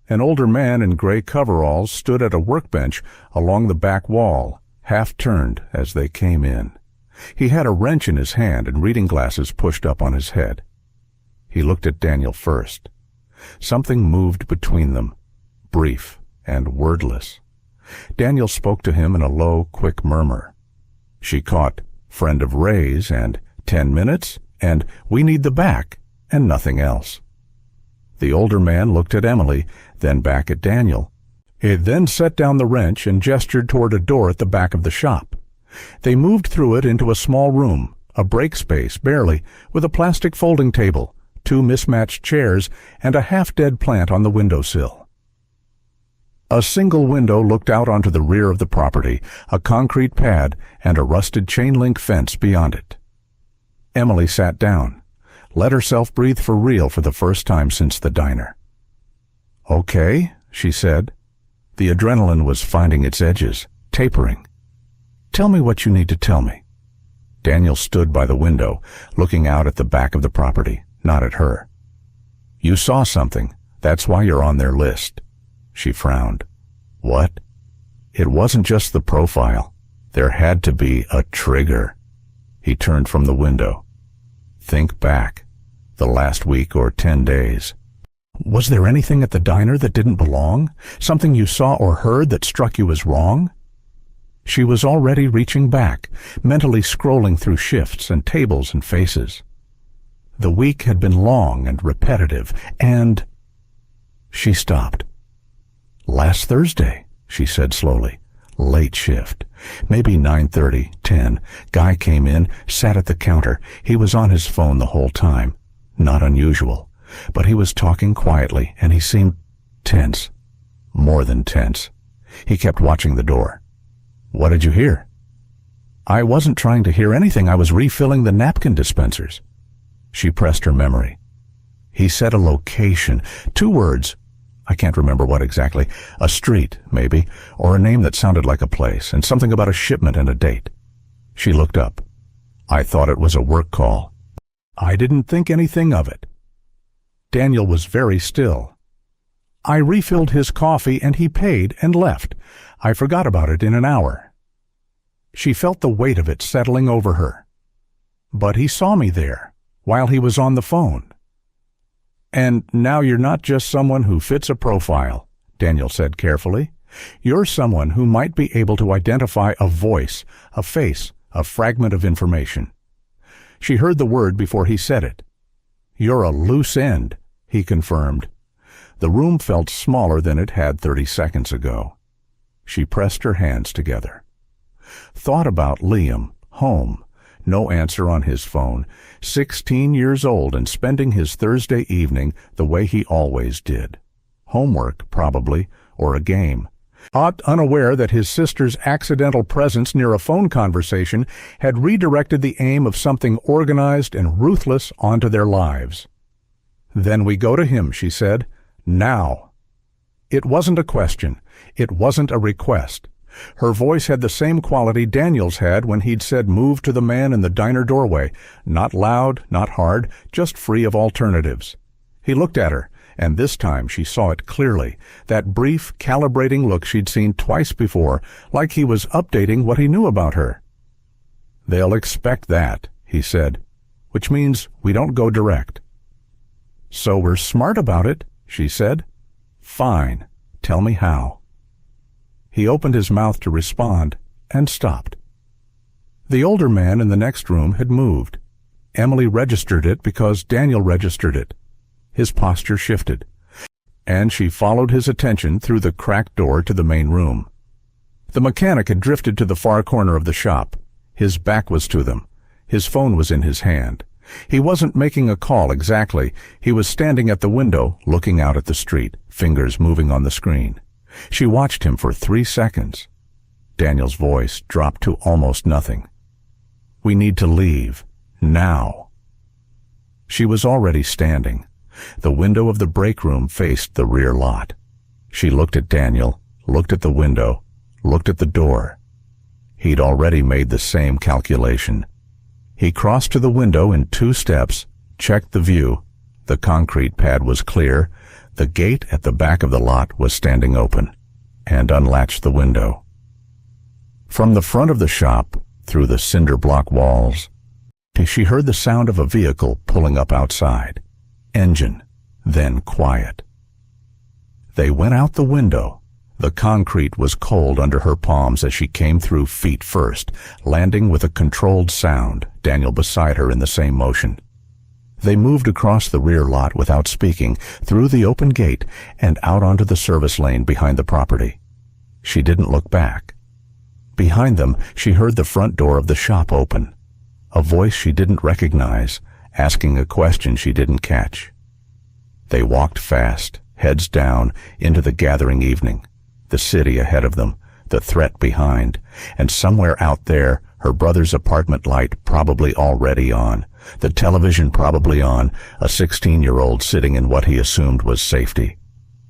An older man in gray coveralls stood at a workbench along the back wall, half-turned as they came in. He had a wrench in his hand and reading glasses pushed up on his head. He looked at Daniel first. Something moved between them, brief and wordless. Daniel spoke to him in a low, quick murmur. She caught "friend of Ray's" and 10 minutes and "we need the back" and nothing else. The older man looked at Emily, then back at Daniel. He then set down the wrench and gestured toward a door at the back of the shop. They moved through it into a small room, a break space barely, with a plastic folding table, 2 mismatched chairs, and a half-dead plant on the windowsill. A single window looked out onto the rear of the property, a concrete pad, and a rusted chain-link fence beyond it. Emily sat down, let herself breathe for real for the first time since the diner. "Okay," she said. The adrenaline was finding its edges, tapering. "Tell me what you need to tell me." Daniel stood by the window, looking out at the back of the property, not at her. "You saw something. That's why you're on their list." She frowned. "What?" "It wasn't just the profile. There had to be a trigger." He turned from the window. "Think back. The last week or 10 days. Was there anything at the diner that didn't belong? Something you saw or heard that struck you as wrong?" She was already reaching back, mentally scrolling through shifts and tables and faces. The week had been long and repetitive, and... She stopped. "Last Thursday," she said slowly. "Late shift. Maybe 9:30, 10. Guy came in, sat at the counter. He was on his phone the whole time. Not unusual. But he was talking quietly, and he seemed tense. More than tense. He kept watching the door. What did you hear?" "I wasn't trying to hear anything. I was refilling the napkin dispensers." She pressed her memory. He said a location, 2 words. I can't remember what exactly. A street, maybe, or a name that sounded like a place, and something about a shipment and a date. She looked up. "I thought it was a work call." "I didn't think anything of it." Daniel was very still. "I refilled his coffee and he paid and left. I forgot about it in an hour." She felt the weight of it settling over her. But he saw me there, while he was on the phone. And now you're not just someone who fits a profile, Daniel said carefully. You're someone who might be able to identify a voice, a face, a fragment of information. She heard the word before he said it. You're a loose end, he confirmed. The room felt smaller than it had 30 seconds ago. She pressed her hands together. Thought about Liam, home, no answer on his phone, 16 years old and spending his Thursday evening the way he always did. Homework, probably, or a game. Unaware that his sister's accidental presence near a phone conversation had redirected the aim of something organized and ruthless onto their lives. Then we go to him, she said. Now. It wasn't a question. It wasn't a request. Her voice had the same quality Daniel's had when he'd said move to the man in the diner doorway. Not loud, not hard, just free of alternatives. He looked at her, and this time she saw it clearly, that brief, calibrating look she'd seen twice before, like he was updating what he knew about her. They'll expect that, he said, which means we don't go direct. So we're smart about it, she said. Fine. Tell me how. He opened his mouth to respond and stopped. The older man in the next room had moved. Emily registered it because Daniel registered it. His posture shifted, and she followed his attention through the cracked door to the main room. The mechanic had drifted to the far corner of the shop. His back was to them. His phone was in his hand. He wasn't making a call exactly. He was standing at the window, looking out at the street, fingers moving on the screen. She watched him for 3 seconds. Daniel's voice dropped to almost nothing. We need to leave. Now. She was already standing. The window of the break room faced the rear lot. She looked at Daniel, looked at the window, looked at the door. He'd already made the same calculation. He crossed to the window in 2 steps, checked the view. The concrete pad was clear. The gate at the back of the lot was standing open, and unlatched the window. From the front of the shop, through the cinder block walls, she heard the sound of a vehicle pulling up outside. Engine, then quiet. They went out the window. The concrete was cold under her palms as she came through feet first, landing with a controlled sound, Daniel beside her in the same motion. They moved across the rear lot without speaking, through the open gate, and out onto the service lane behind the property. She didn't look back. Behind them, she heard the front door of the shop open. A voice she didn't recognize, asking a question she didn't catch. They walked fast, heads down, into the gathering evening. The city ahead of them, the threat behind, and somewhere out there, her brother's apartment light probably already on, the television probably on, a 16-year-old sitting in what he assumed was safety.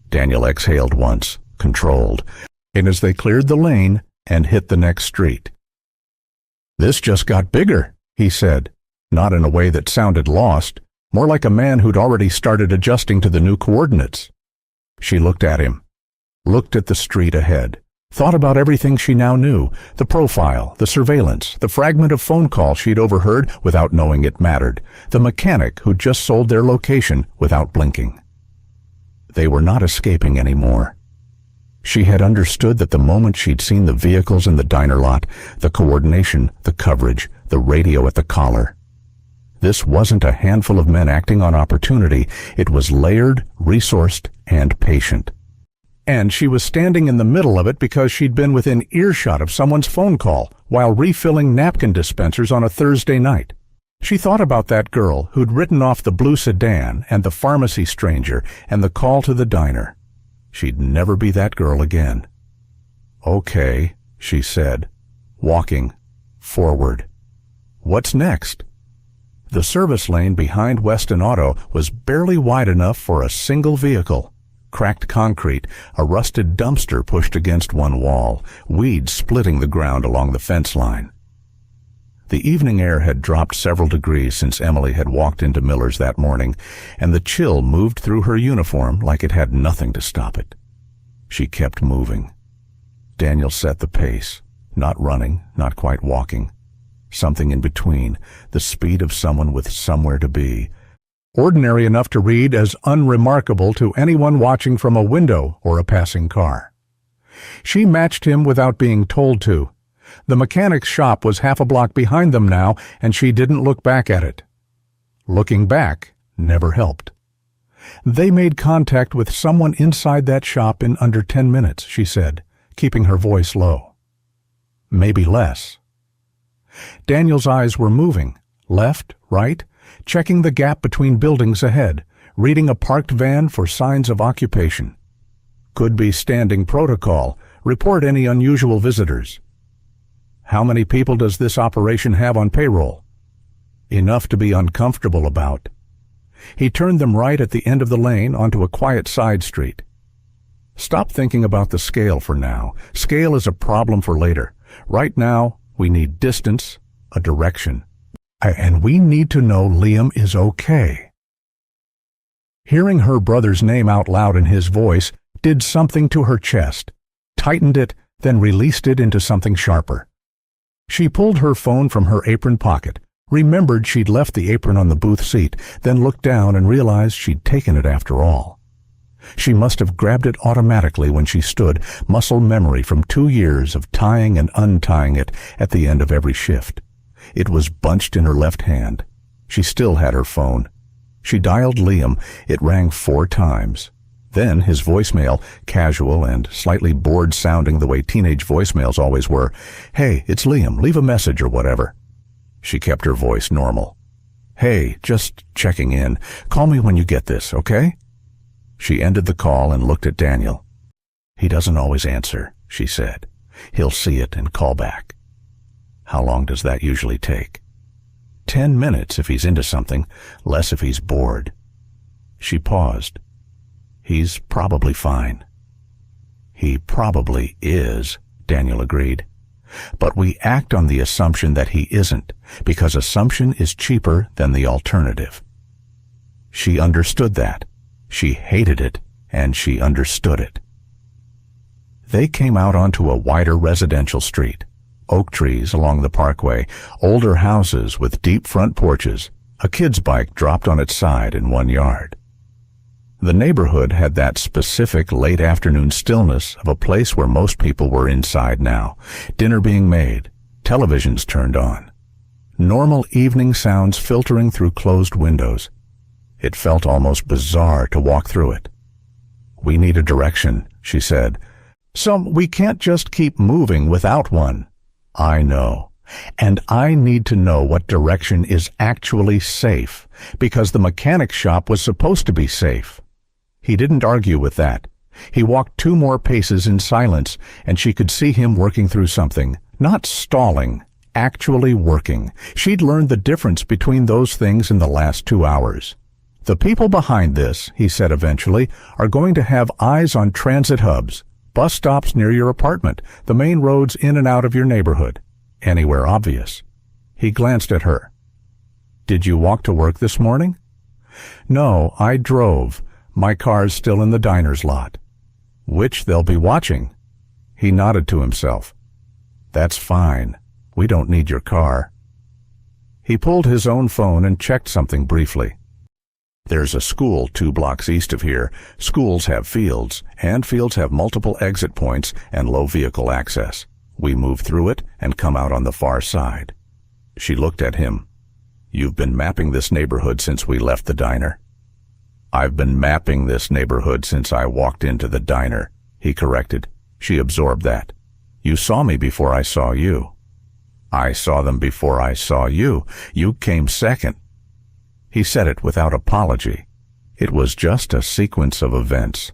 Daniel exhaled once, controlled, and as they cleared the lane and hit the next street. This just got bigger, he said, not in a way that sounded lost, more like a man who'd already started adjusting to the new coordinates. She looked at him, looked at the street ahead, thought about everything she now knew, the profile, the surveillance, the fragment of phone call she'd overheard without knowing it mattered, the mechanic who'd just sold their location without blinking. They were not escaping anymore. She had understood that the moment she'd seen the vehicles in the diner lot, the coordination, the coverage, the radio at the collar. This wasn't a handful of men acting on opportunity. It was layered, resourced, and patient. And she was standing in the middle of it because she'd been within earshot of someone's phone call while refilling napkin dispensers on a Thursday night. She thought about that girl who'd written off the blue sedan and the pharmacy stranger and the call to the diner. She'd never be that girl again. Okay, she said, walking forward. What's next? The service lane behind Weston Auto was barely wide enough for a single vehicle. Cracked concrete, a rusted dumpster pushed against one wall, weeds splitting the ground along the fence line. The evening air had dropped several degrees since Emily had walked into Miller's that morning, and the chill moved through her uniform like it had nothing to stop it. She kept moving. Daniel set the pace, Not running, not quite walking. Something in between, the speed of someone with somewhere to be. Ordinary enough to read as unremarkable to anyone watching from a window or a passing car. She matched him without being told to. The mechanic's shop was half a block behind them now, and she didn't look back at it. Looking back never helped. They made contact with someone inside that shop in under 10 minutes, she said, keeping her voice low. Maybe less. Daniel's eyes were moving, left, right, checking the gap between buildings ahead, reading a parked van for signs of occupation. Could be standing protocol, report any unusual visitors. How many people does this operation have on payroll? Enough to be uncomfortable about. He turned them right at the end of the lane onto a quiet side street. Stop thinking about the scale for now. Scale is a problem for later. Right now, we need distance, a direction. And we need to know Liam is okay. Hearing her brother's name out loud in his voice did something to her chest, tightened it, then released it into something sharper. She pulled her phone from her apron pocket, remembered she'd left the apron on the booth seat, then looked down and realized she'd taken it after all. She must have grabbed it automatically when she stood, muscle memory from 2 years of tying and untying it at the end of every shift. It was bunched in her left hand. She still had her phone. She dialed Liam. It rang 4 times. Then his voicemail, casual and slightly bored-sounding the way teenage voicemails always were. "Hey, it's Liam. Leave a message," or whatever. She kept her voice normal. "Hey, just checking in. Call me when you get this, okay?" She ended the call and looked at Daniel. "He doesn't always answer," she said. "He'll see it and call back." How long does that usually take? 10 minutes if he's into something, less if he's bored. She paused. He's probably fine. He probably is, Daniel agreed. But we act on the assumption that he isn't, because assumption is cheaper than the alternative. She understood that. She hated it, and she understood it. They came out onto a wider residential street. Oak trees along the parkway, older houses with deep front porches, a kid's bike dropped on its side in one yard. The neighborhood had that specific late afternoon stillness of a place where most people were inside now, dinner being made, televisions turned on. Normal evening sounds filtering through closed windows. It felt almost bizarre to walk through it. "We need a direction," she said. "So we can't just keep moving without one." "I know. And I need to know what direction is actually safe, because the mechanic shop was supposed to be safe." He didn't argue with that. He walked 2 more paces in silence, and she could see him working through something, not stalling, actually working. She'd learned the difference between those things in the last 2 hours. "The people behind this," he said eventually, "are going to have eyes on transit hubs, bus stops near your apartment, the main roads in and out of your neighborhood, anywhere obvious." He glanced at her. "Did you walk to work this morning?" "No, I drove. My car's still in the diner's lot." "Which they'll be watching." He nodded to himself. "That's fine. We don't need your car." He pulled his own phone and checked something briefly. "There's a school 2 blocks east of here. Schools have fields, and fields have multiple exit points and low vehicle access. We move through it and come out on the far side." She looked at him. "You've been mapping this neighborhood since we left the diner." "I've been mapping this neighborhood since I walked into the diner," he corrected. She absorbed that. "You saw me before I saw you." "I saw them before I saw you. You came second." He said it without apology. It was just a sequence of events.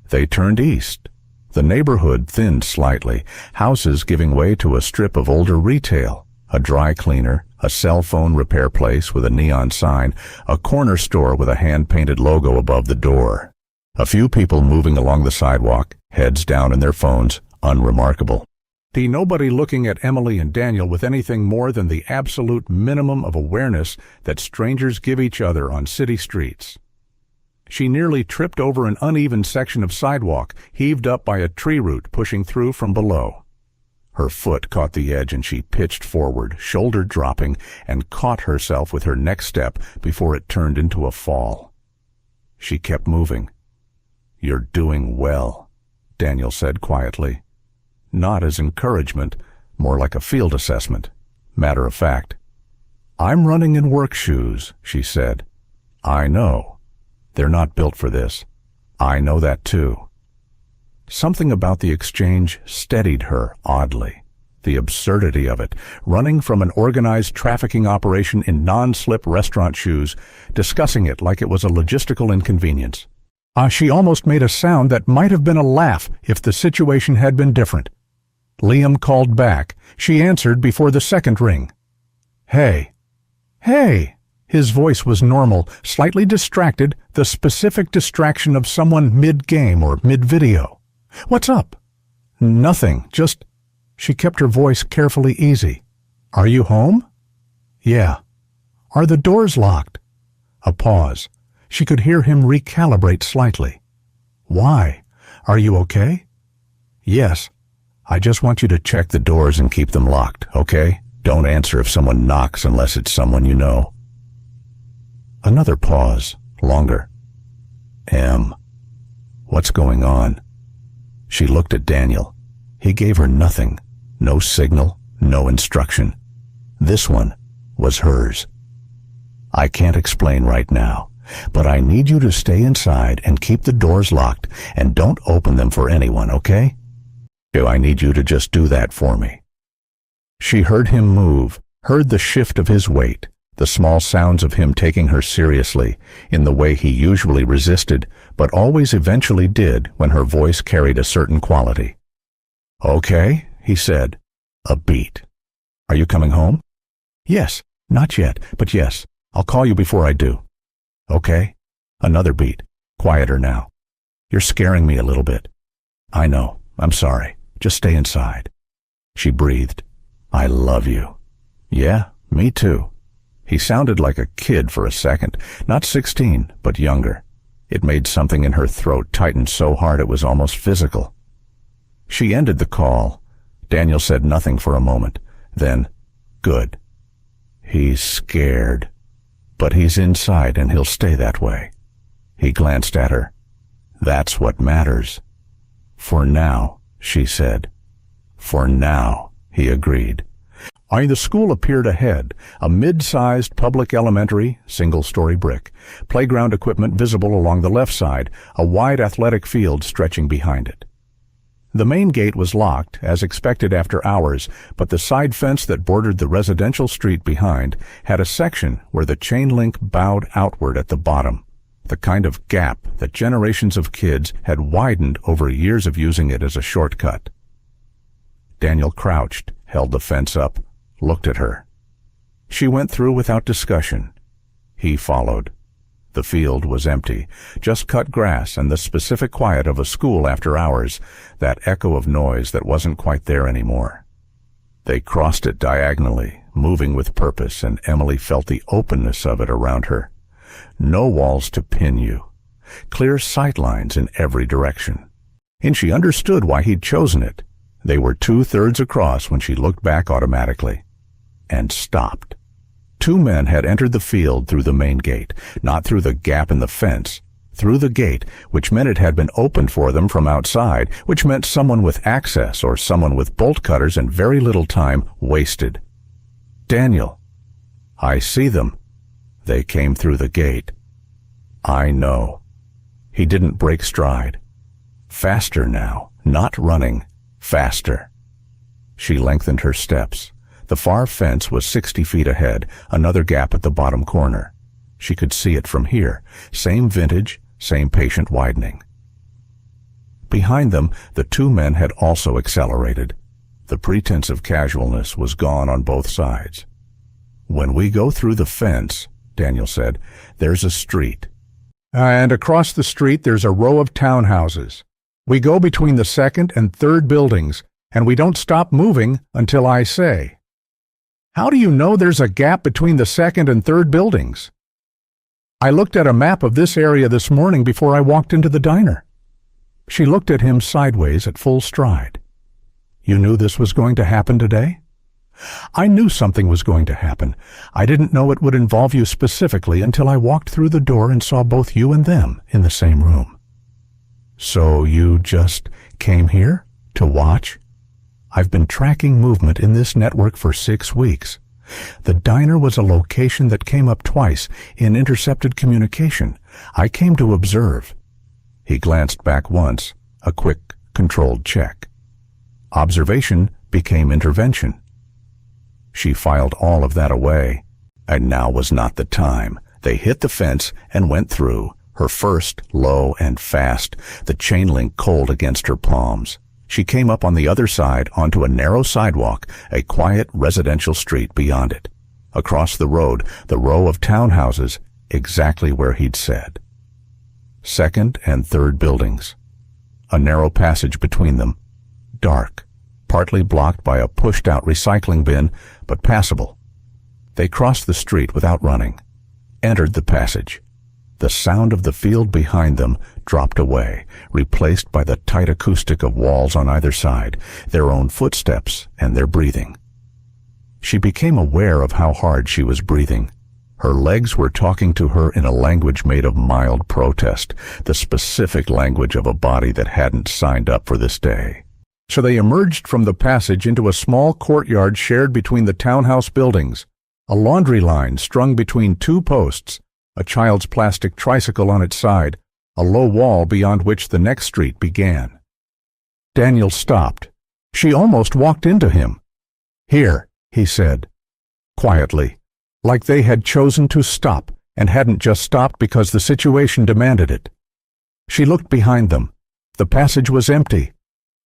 They turned east. The neighborhood thinned slightly, houses giving way to a strip of older retail, a dry cleaner, a cell phone repair place with a neon sign, a corner store with a hand-painted logo above the door. A few people moving along the sidewalk, heads down in their phones, unremarkable. Nobody looking at Emily and Daniel with anything more than the absolute minimum of awareness that strangers give each other on city streets. She nearly tripped over an uneven section of sidewalk, heaved up by a tree root pushing through from below. Her foot caught the edge and she pitched forward, shoulder dropping, and caught herself with her next step before it turned into a fall. She kept moving. "You're doing well," Daniel said quietly. Not as encouragement, more like a field assessment. Matter of fact. "I'm running in work shoes," she said. "I know. They're not built for this. I know that too." Something about the exchange steadied her oddly. The absurdity of it, running from an organized trafficking operation in non-slip restaurant shoes, discussing it like it was a logistical inconvenience. She almost made a sound that might have been a laugh if the situation had been different. Liam called back. She answered before the second ring. "Hey." "Hey." His voice was normal, slightly distracted, the specific distraction of someone mid-game or mid-video. "What's up?" "Nothing, just—" She kept her voice carefully easy. "Are you home?" "Yeah." "Are the doors locked?" A pause. She could hear him recalibrate slightly. "Why? Are you okay?" "Yes. I just want you to check the doors and keep them locked, okay? Don't answer if someone knocks unless it's someone you know." Another pause, longer. What's going on?" She looked at Daniel. He gave her nothing. No signal, no instruction. This one was hers. "I can't explain right now, but I need you to stay inside and keep the doors locked and don't open them for anyone, okay? I need you to just do that for me." She heard him move, heard the shift of his weight, the small sounds of him taking her seriously, in the way he usually resisted, but always eventually did when her voice carried a certain quality. "Okay," he said. A beat. "Are you coming home?" "Yes, not yet, but yes. I'll call you before I do." "Okay." Another beat. Quieter now. "You're scaring me a little bit." "I know. I'm sorry. Just stay inside." She breathed. "I love you." "Yeah, me too." He sounded like a kid for a second, not 16, but younger. It made something in her throat tighten so hard it was almost physical. She ended the call. Daniel said nothing for a moment. Then, "Good. He's scared. But he's inside and he'll stay that way." He glanced at her. "That's what matters." "For now," she said. "For now," he agreed. The school appeared ahead, a mid-sized public elementary, single-story brick, playground equipment visible along the left side, a wide athletic field stretching behind it. The main gate was locked, as expected after hours, but the side fence that bordered the residential street behind had a section where the chain link bowed outward at the bottom, the kind of gap that generations of kids had widened over years of using it as a shortcut. Daniel crouched, held the fence up, looked at her. She went through without discussion. He followed. The field was empty, just cut grass and the specific quiet of a school after hours, that echo of noise that wasn't quite there anymore. They crossed it diagonally, moving with purpose, and Emily felt the openness of it around her. No walls to pin you. Clear sight lines in every direction. And she understood why he'd chosen it. They were 2/3 across when she looked back automatically. And stopped. 2 men had entered the field through the main gate, not through the gap in the fence, through the gate, which meant it had been opened for them from outside, which meant someone with access or someone with bolt cutters and very little time wasted. "Daniel." "I see them. They came through the gate." "I know." He didn't break stride. Faster now, not running, faster. She lengthened her steps. The far fence was 60 feet ahead, another gap at the bottom corner. She could see it from here. Same vintage, same patient widening. Behind them, the 2 men had also accelerated. The pretense of casualness was gone on both sides. "When we go through the fence," Daniel said, "there's a street. And across the street there's a row of townhouses. We go between the 2nd and 3rd buildings, and we don't stop moving until I say." "How do you know there's a gap between the 2nd and 3rd buildings?" "I looked at a map of this area this morning before I walked into the diner." She looked at him sideways at full stride. You knew this was going to happen today? I knew something was going to happen. I didn't know it would involve you specifically until I walked through the door and saw both you and them in the same room. So you just came here to watch? I've been tracking movement in this network for 6 weeks. The diner was a location that came up twice in intercepted communication. I came to observe. He glanced back once, a quick, controlled check. Observation became intervention. She filed all of that away, and now was not the time. They hit the fence and went through, her first low and fast, the chain link cold against her palms. She came up on the other side onto a narrow sidewalk, a quiet residential street beyond it. Across the road, the row of townhouses, exactly where he'd said. Second and third buildings. A narrow passage between them. Dark, partly blocked by a pushed-out recycling bin, but passable. They crossed the street without running, entered the passage. The sound of the field behind them dropped away, replaced by the tight acoustic of walls on either side, their own footsteps and their breathing. She became aware of how hard she was breathing. Her legs were talking to her in a language made of mild protest, the specific language of a body that hadn't signed up for this day. So they emerged from the passage into a small courtyard shared between the townhouse buildings, a laundry line strung between 2 posts, a child's plastic tricycle on its side, a low wall beyond which the next street began. Daniel stopped. She almost walked into him. "Here," he said, quietly, like they had chosen to stop and hadn't just stopped because the situation demanded it. She looked behind them. The passage was empty.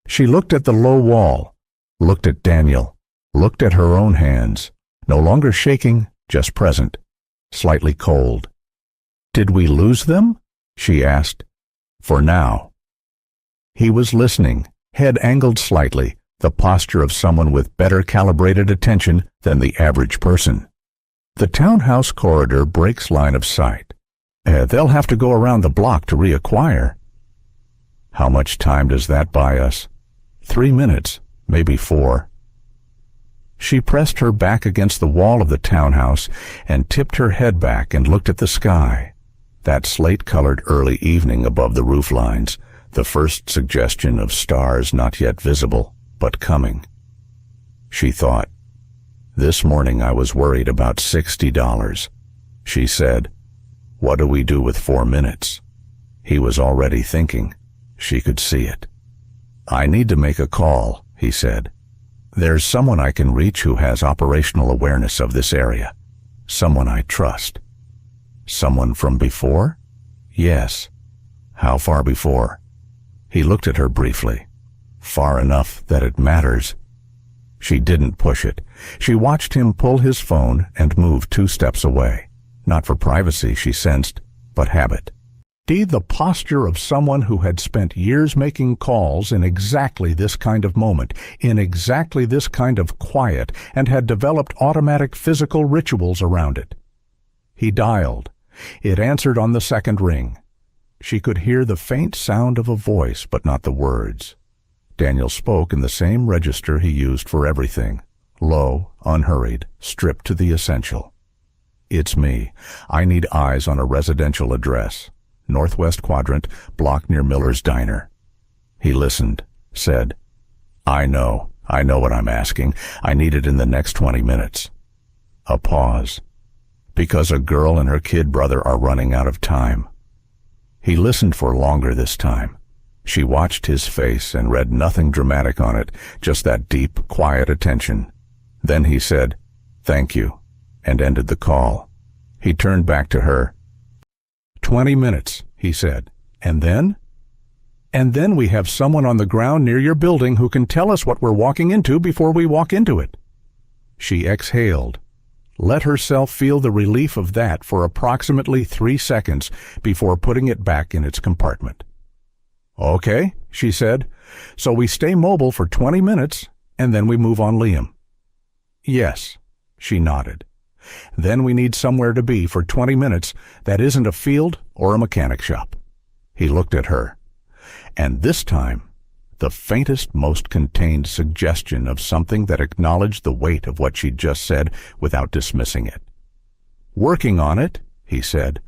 She looked at the low wall, looked at Daniel, looked at her own hands, no longer shaking, just present, slightly cold. "Did we lose them?" she asked. "For now." He was listening, head angled slightly, the posture of someone with better calibrated attention than the average person. The townhouse corridor breaks line of sight. They'll have to go around the block to reacquire. How much time does that buy us? 3 minutes, maybe 4. She pressed her back against the wall of the townhouse and tipped her head back and looked at the sky. That slate-colored early evening above the roof lines, the first suggestion of stars not yet visible, but coming. She thought, "This morning I was worried about $60. She said, "What do we do with 4 minutes?" He was already thinking. She could see it. "I need to make a call," he said. "There's someone I can reach who has operational awareness of this area. Someone I trust." "Someone from before?" "Yes." "How far before?" He looked at her briefly. "Far enough that it matters." She didn't push it. She watched him pull his phone and move 2 steps away. Not for privacy, she sensed, but habit. The posture of someone who had spent years making calls in exactly this kind of moment, in exactly this kind of quiet, and had developed automatic physical rituals around it. He dialed. It answered on the second ring. She could hear the faint sound of a voice, but not the words. Daniel spoke in the same register he used for everything, low, unhurried, stripped to the essential. "It's me. I need eyes on a residential address. Northwest quadrant, block near Miller's Diner." He listened, said, I know what I'm asking. I need it in the next 20 minutes. A pause. Because a girl and her kid brother are running out of time. He listened for longer this time. She watched his face and read nothing dramatic on it, just that deep, quiet attention. Then he said, "Thank you," and ended the call. He turned back to her. 20 minutes, he said. "And then?" "And then we have someone on the ground near your building who can tell us what we're walking into before we walk into it." She exhaled, let herself feel the relief of that for approximately 3 seconds before putting it back in its compartment. "Okay," she said, "so we stay mobile for 20 minutes, and then we move on Liam." "Yes," she nodded. "Then we need somewhere to be for 20 minutes that isn't a field or a mechanic shop." He looked at her. And this time, the faintest, most contained suggestion of something that acknowledged the weight of what she'd just said without dismissing it. "Working on it," he said.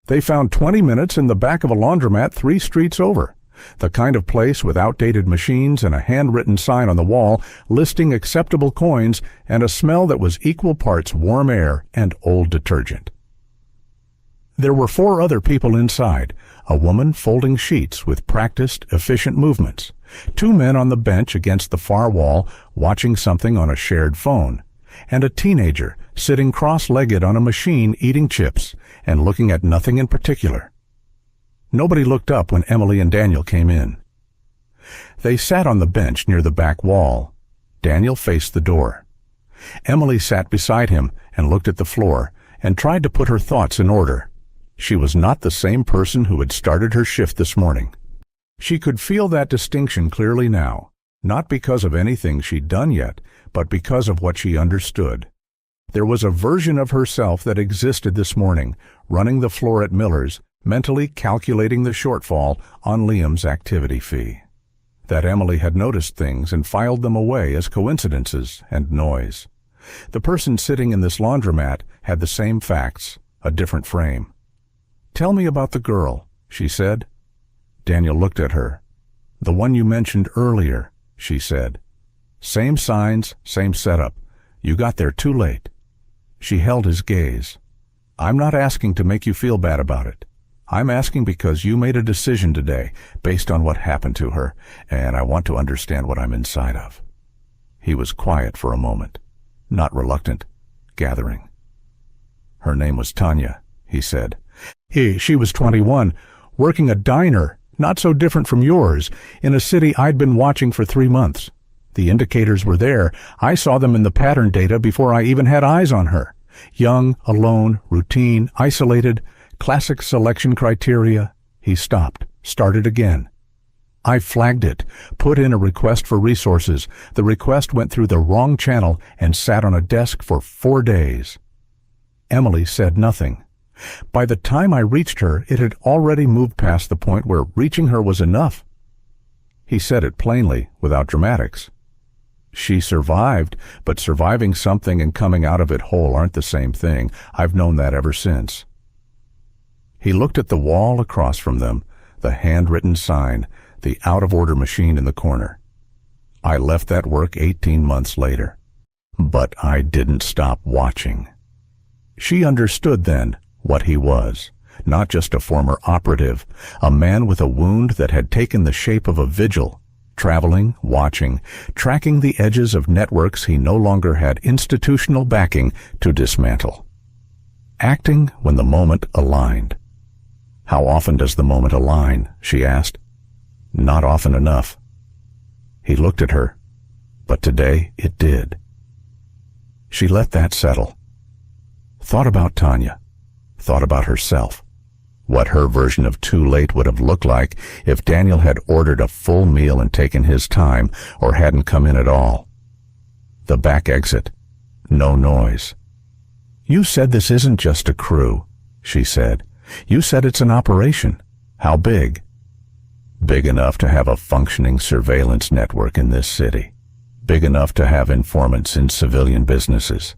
"They found 20 minutes in the back of a laundromat 3 streets over. The kind of place with outdated machines and a handwritten sign on the wall listing acceptable coins and a smell that was equal parts warm air and old detergent." There were 4 other people inside, a woman folding sheets with practiced, efficient movements, 2 men on the bench against the far wall watching something on a shared phone, and a teenager sitting cross-legged on a machine eating chips and looking at nothing in particular. Nobody looked up when Emily and Daniel came in. They sat on the bench near the back wall. Daniel faced the door. Emily sat beside him and looked at the floor and tried to put her thoughts in order. She was not the same person who had started her shift this morning. She could feel that distinction clearly now, not because of anything she'd done yet, but because of what she understood. There was a version of herself that existed this morning, running the floor at Miller's, mentally calculating the shortfall on Liam's activity fee. That Emily had noticed things and filed them away as coincidences and noise. The person sitting in this laundromat had the same facts, a different frame. "Tell me about the girl," she said. Daniel looked at her. "The one you mentioned earlier," she said. "Same signs, same setup. You got there too late." She held his gaze. "I'm not asking to make you feel bad about it. I'm asking because you made a decision today based on what happened to her, and I want to understand what I'm inside of." He was quiet for a moment, not reluctant, gathering. "Her name was Tanya," he said. She was 21, working a diner, not so different from yours, in a city I'd been watching for 3 months. The indicators were there. I saw them in the pattern data before I even had eyes on her. Young, alone, routine, isolated, classic selection criteria. He stopped, started again. "I flagged it, put in a request for resources. The request went through the wrong channel and sat on a desk for 4 days. Emily said nothing. By the time I reached her, it had already moved past the point where reaching her was enough. He said it plainly, without dramatics. She survived, but surviving something and coming out of it whole aren't the same thing. I've known that ever since." He looked at the wall across from them, the handwritten sign, the out-of-order machine in the corner. "I left that work 18 months later. But I didn't stop watching." She understood then what he was, not just a former operative, a man with a wound that had taken the shape of a vigil, traveling, watching, tracking the edges of networks he no longer had institutional backing to dismantle. Acting when the moment aligned. "How often does the moment align?" she asked. "Not often enough." He looked at her, but today it did. She let that settle. Thought about Tanya, thought about herself, what her version of too late would have looked like if Daniel had ordered a full meal and taken his time or hadn't come in at all. The back exit. No noise. "You said this isn't just a crew," she said. "You said it's an operation. How big?" "Big enough to have a functioning surveillance network in this city. Big enough to have informants in civilian businesses."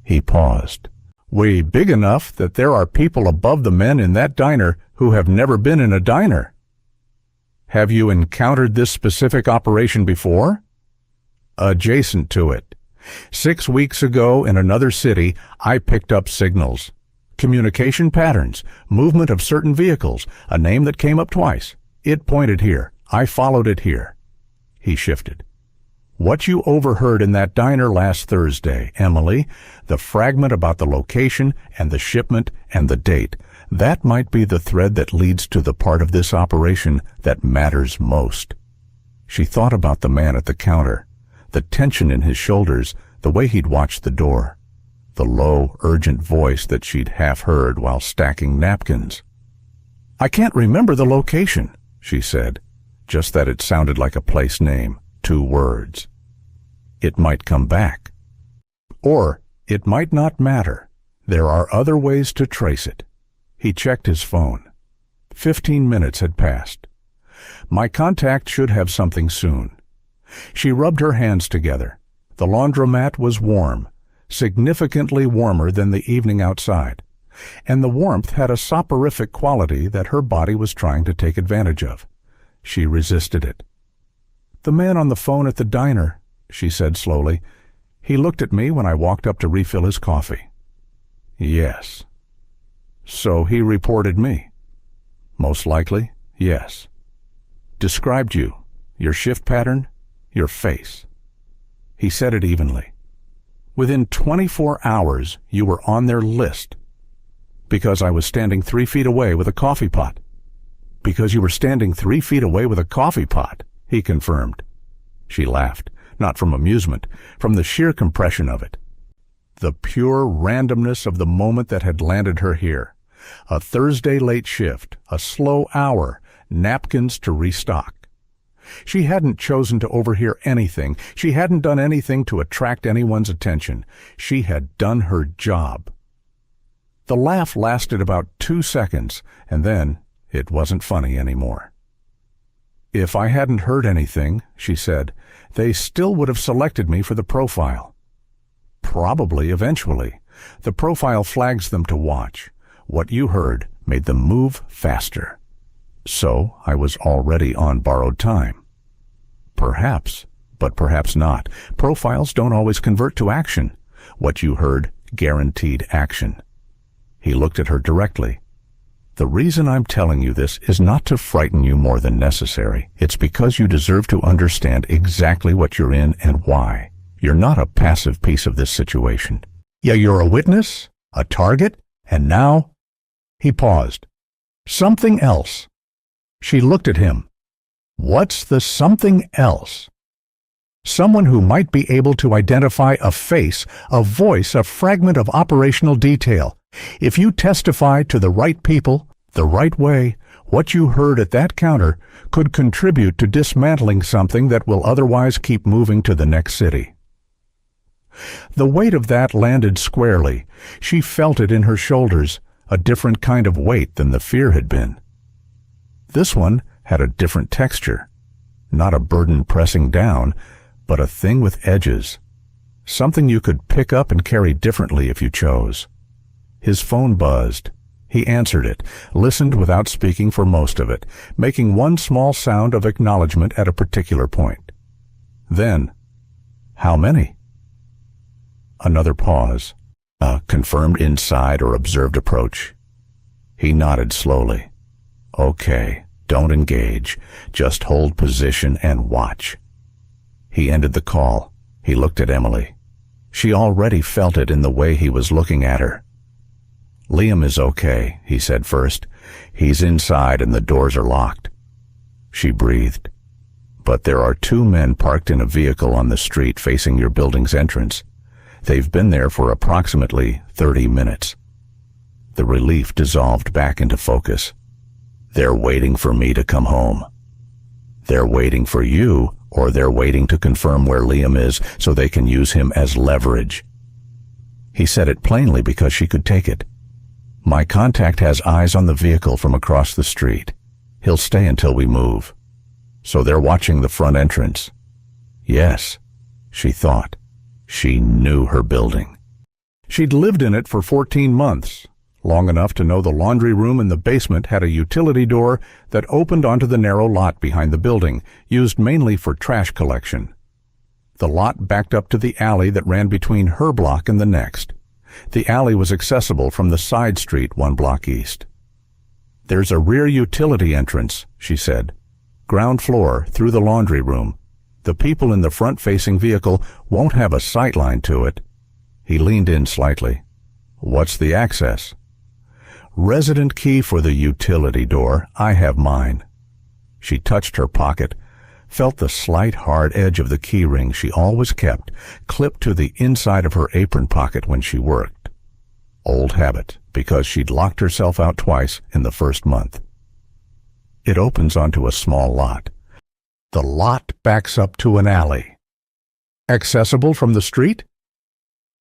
He paused. "Way big enough that there are people above the men in that diner who have never been in a diner." "Have you encountered this specific operation before?" "Adjacent to it. 6 weeks ago in another city, I picked up signals. Communication patterns, movement of certain vehicles, a name that came up twice. It pointed here. I followed it here." He shifted. "What you overheard in that diner last Thursday, Emily, the fragment about the location and the shipment and the date, that might be the thread that leads to the part of this operation that matters most." She thought about the man at the counter, the tension in his shoulders, the way he'd watched the door, the low, urgent voice that she'd half heard while stacking napkins. "I can't remember the location," she said, just that it sounded like a place name, 2 words. It might come back. Or it might not matter. There are other ways to trace it. He checked his phone. 15 minutes had passed. My contact should have something soon. She rubbed her hands together. The laundromat was warm, significantly warmer than the evening outside, and the warmth had a soporific quality that her body was trying to take advantage of. She resisted it. "The man on the phone at the diner," she said slowly. "He looked at me when I walked up to refill his coffee." "Yes." "So he reported me?" "Most likely, yes." "Described you, your shift pattern, your face." He said it evenly. "Within 24 hours, you were on their list." "Because I was standing 3 feet away with a coffee pot." "Because you were standing 3 feet away with a coffee pot," he confirmed. She laughed, not from amusement, from the sheer compression of it. The pure randomness of the moment that had landed her here. A Thursday late shift, a slow hour, napkins to restock. She hadn't chosen to overhear anything. She hadn't done anything to attract anyone's attention. She had done her job. The laugh lasted about 2 seconds, and then it wasn't funny anymore. "If I hadn't heard anything," she said, "they still would have selected me for the profile." "Probably eventually. The profile flags them to watch. What you heard made them move faster. So I was already on borrowed time." "Perhaps, but perhaps not. Profiles don't always convert to action. What you heard guaranteed action." He looked at her directly. "The reason I'm telling you this is not to frighten you more than necessary. It's because you deserve to understand exactly what you're in and why. You're not a passive piece of this situation. Yeah, you're a witness, a target, and now—" He paused. "Something else." She looked at him. "What's the something else?" "Someone who might be able to identify a face, a voice, a fragment of operational detail. If you testify to the right people, the right way, what you heard at that counter could contribute to dismantling something that will otherwise keep moving to the next city." The weight of that landed squarely. She felt it in her shoulders, a different kind of weight than the fear had been. This one had a different texture, not a burden pressing down, but a thing with edges, something you could pick up and carry differently if you chose. His phone buzzed. He answered it, listened without speaking for most of it, making one small sound of acknowledgement at a particular point. Then, "How many?" Another pause. A confirmed inside or observed approach. He nodded slowly. "Okay, don't engage. Just hold position and watch." He ended the call. He looked at Emily. She already felt it in the way he was looking at her. "Liam is okay," he said first. "He's inside and the doors are locked." She breathed. "But there are 2 men parked in a vehicle on the street facing your building's entrance. They've been there for approximately 30 minutes. The relief dissolved back into focus. "They're waiting for me to come home." "They're waiting for you, or they're waiting to confirm where Liam is so they can use him as leverage." He said it plainly because she could take it. "My contact has eyes on the vehicle from across the street. He'll stay until we move." "So they're watching the front entrance." Yes, she thought. She knew her building. She'd lived in it for 14 months, long enough to know the laundry room in the basement had a utility door that opened onto the narrow lot behind the building, used mainly for trash collection. The lot backed up to the alley that ran between her block and the next. The alley was accessible from the side street 1 block east. "There's a rear utility entrance," she said. "Ground floor, through the laundry room. The people in the front-facing vehicle won't have a sight line to it." He leaned in slightly. "What's the access?" "Resident key for the utility door. I have mine." She touched her pocket, felt the slight hard edge of the key ring she always kept, clipped to the inside of her apron pocket when she worked. Old habit, because she'd locked herself out twice in the first month. It opens onto a small lot. The lot backs up to an alley. Accessible from the street?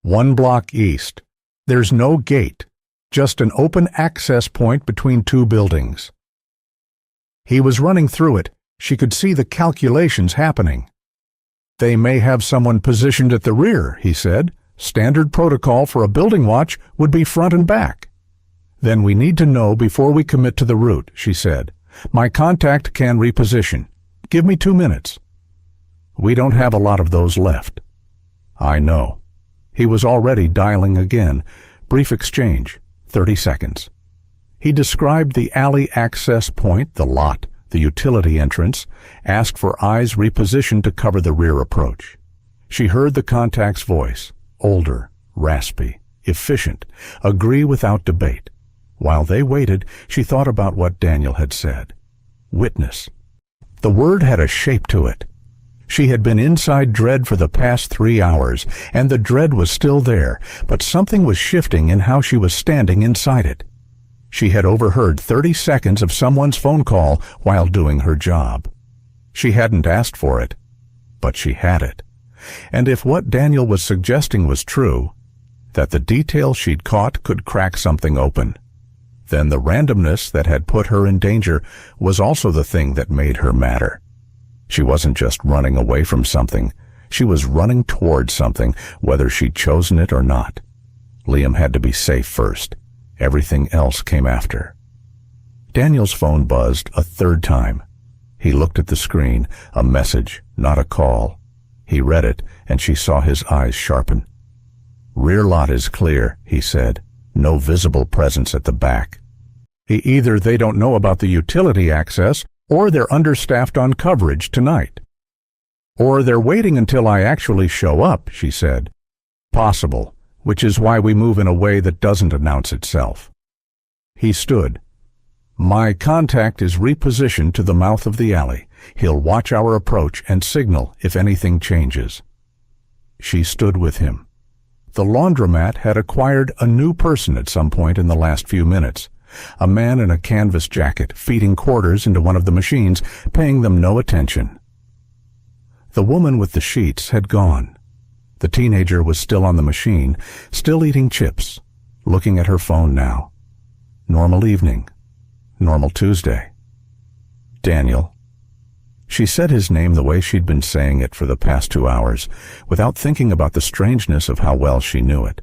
1 block east. There's no gate, just an open access point between 2 buildings. He was running through it. She could see the calculations happening. "They may have someone positioned at the rear," he said. "Standard protocol for a building watch would be front and back." "Then we need to know before we commit to the route," she said. "My contact can reposition. Give me 2 minutes." "We don't have a lot of those left." "I know." He was already dialing again. Brief exchange, 30 seconds. He described the alley access point, the lot, the utility entrance, asked for eyes repositioned to cover the rear approach. She heard the contact's voice, older, raspy, efficient, agree without debate. While they waited, she thought about what Daniel had said. Witness. The word had a shape to it. She had been inside dread for the past 3 hours, and the dread was still there, but something was shifting in how she was standing inside it. She had overheard 30 seconds of someone's phone call while doing her job. She hadn't asked for it, but she had it. And if what Daniel was suggesting was true, that the detail she'd caught could crack something open, then the randomness that had put her in danger was also the thing that made her matter. She wasn't just running away from something. She was running towards something, whether she'd chosen it or not. Liam had to be safe first. Everything else came after. Daniel's phone buzzed a 3rd time. He looked at the screen, a message, not a call. He read it, and she saw his eyes sharpen. "Rear lot is clear," he said. "No visible presence at the back." Either they don't know about the utility access, or they're understaffed on coverage tonight. "Or they're waiting until I actually show up," she said. "Possible, which is why we move in a way that doesn't announce itself." He stood. "My contact is repositioned to the mouth of the alley. He'll watch our approach and signal if anything changes." She stood with him. The laundromat had acquired a new person at some point in the last few minutes. A man in a canvas jacket, feeding quarters into one of the machines, paying them no attention. The woman with the sheets had gone. The teenager was still on the machine, still eating chips, looking at her phone now. Normal evening. Normal Tuesday. Daniel. She said his name the way she'd been saying it for the past 2 hours, without thinking about the strangeness of how well she knew it.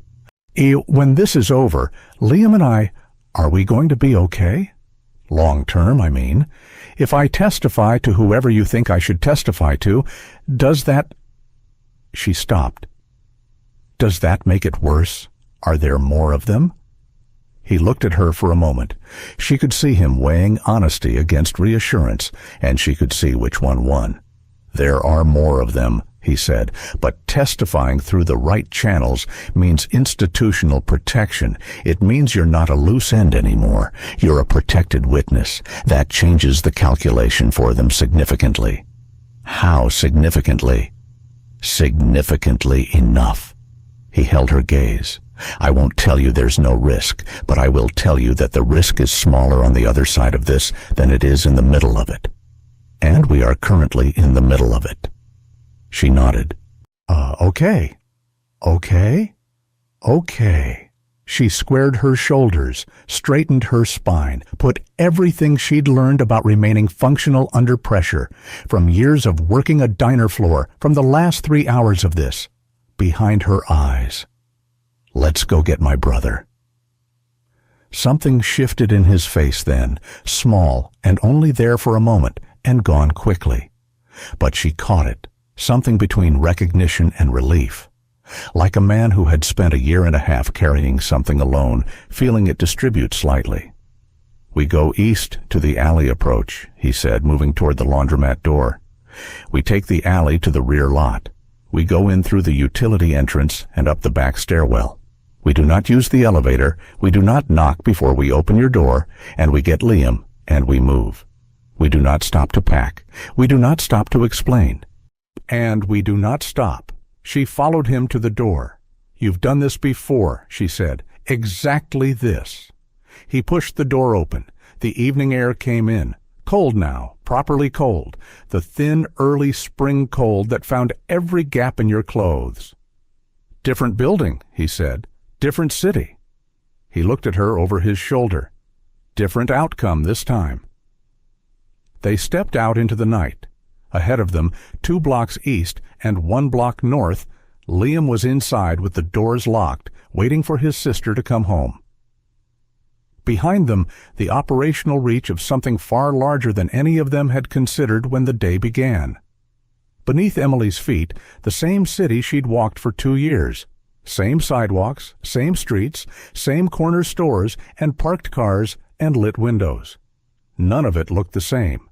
"When this is over, Liam and I, are we going to be okay? Long term, I mean. If I testify to whoever you think I should testify to, does that—" She stopped. "Does that make it worse? Are there more of them?" He looked at her for a moment. She could see him weighing honesty against reassurance, and she could see which one won. "There are more of them," he said, "but testifying through the right channels means institutional protection. It means you're not a loose end anymore. You're a protected witness. That changes the calculation for them significantly." "How significantly?" "Significantly enough." He held her gaze. "I won't tell you there's no risk, but I will tell you that the risk is smaller on the other side of this than it is in the middle of it. And we are currently in the middle of it." She nodded. Okay. Okay? Okay." She squared her shoulders, straightened her spine, put everything she'd learned about remaining functional under pressure, from years of working a diner floor, from the last 3 hours of this, behind her eyes. "Let's go get my brother." Something shifted in his face then, small and only there for a moment, and gone quickly. But she caught it, something between recognition and relief. Like a man who had spent 1.5 years carrying something alone, feeling it distribute slightly. "We go east to the alley approach," he said, moving toward the laundromat door. "We take the alley to the rear lot. We go in through the utility entrance and up the back stairwell. We do not use the elevator, we do not knock before we open your door, and we get Liam, and we move. We do not stop to pack. We do not stop to explain. And we do not stop." She followed him to the door. "You've done this before," she said. "Exactly this." He pushed the door open. The evening air came in. Cold now, properly cold. The thin, early spring cold that found every gap in your clothes. "Different building," he said. "Different city." He looked at her over his shoulder. "Different outcome this time." They stepped out into the night. Ahead of them, 2 blocks east and 1 block north, Liam was inside with the doors locked, waiting for his sister to come home. Behind them, the operational reach of something far larger than any of them had considered when the day began. Beneath Emily's feet, the same city she'd walked for 2 years. Same sidewalks, same streets, same corner stores and parked cars and lit windows. None of it looked the same.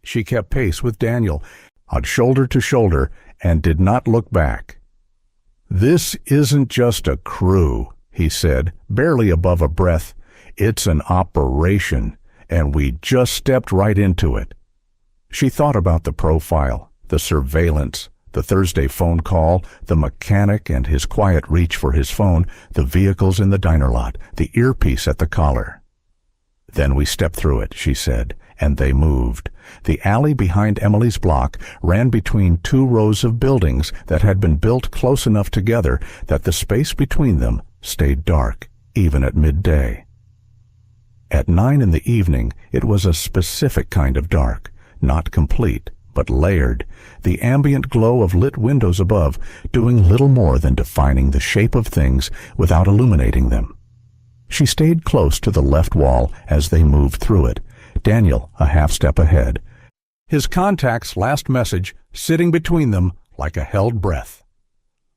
She kept pace with Daniel, on shoulder to shoulder, and did not look back. "This isn't just a crew," he said, barely above a breath. "It's an operation, and we just stepped right into it." She thought about the profile, the surveillance, the Thursday phone call, the mechanic and his quiet reach for his phone, the vehicles in the diner lot, the earpiece at the collar. "Then we stepped through it," she said, and they moved. The alley behind Emily's block ran between 2 rows of buildings that had been built close enough together that the space between them stayed dark, even at midday. At 9 in the evening, it was a specific kind of dark, not complete, but layered, the ambient glow of lit windows above doing little more than defining the shape of things without illuminating them. She stayed close to the left wall as they moved through it, Daniel a half step ahead, his contact's last message sitting between them like a held breath.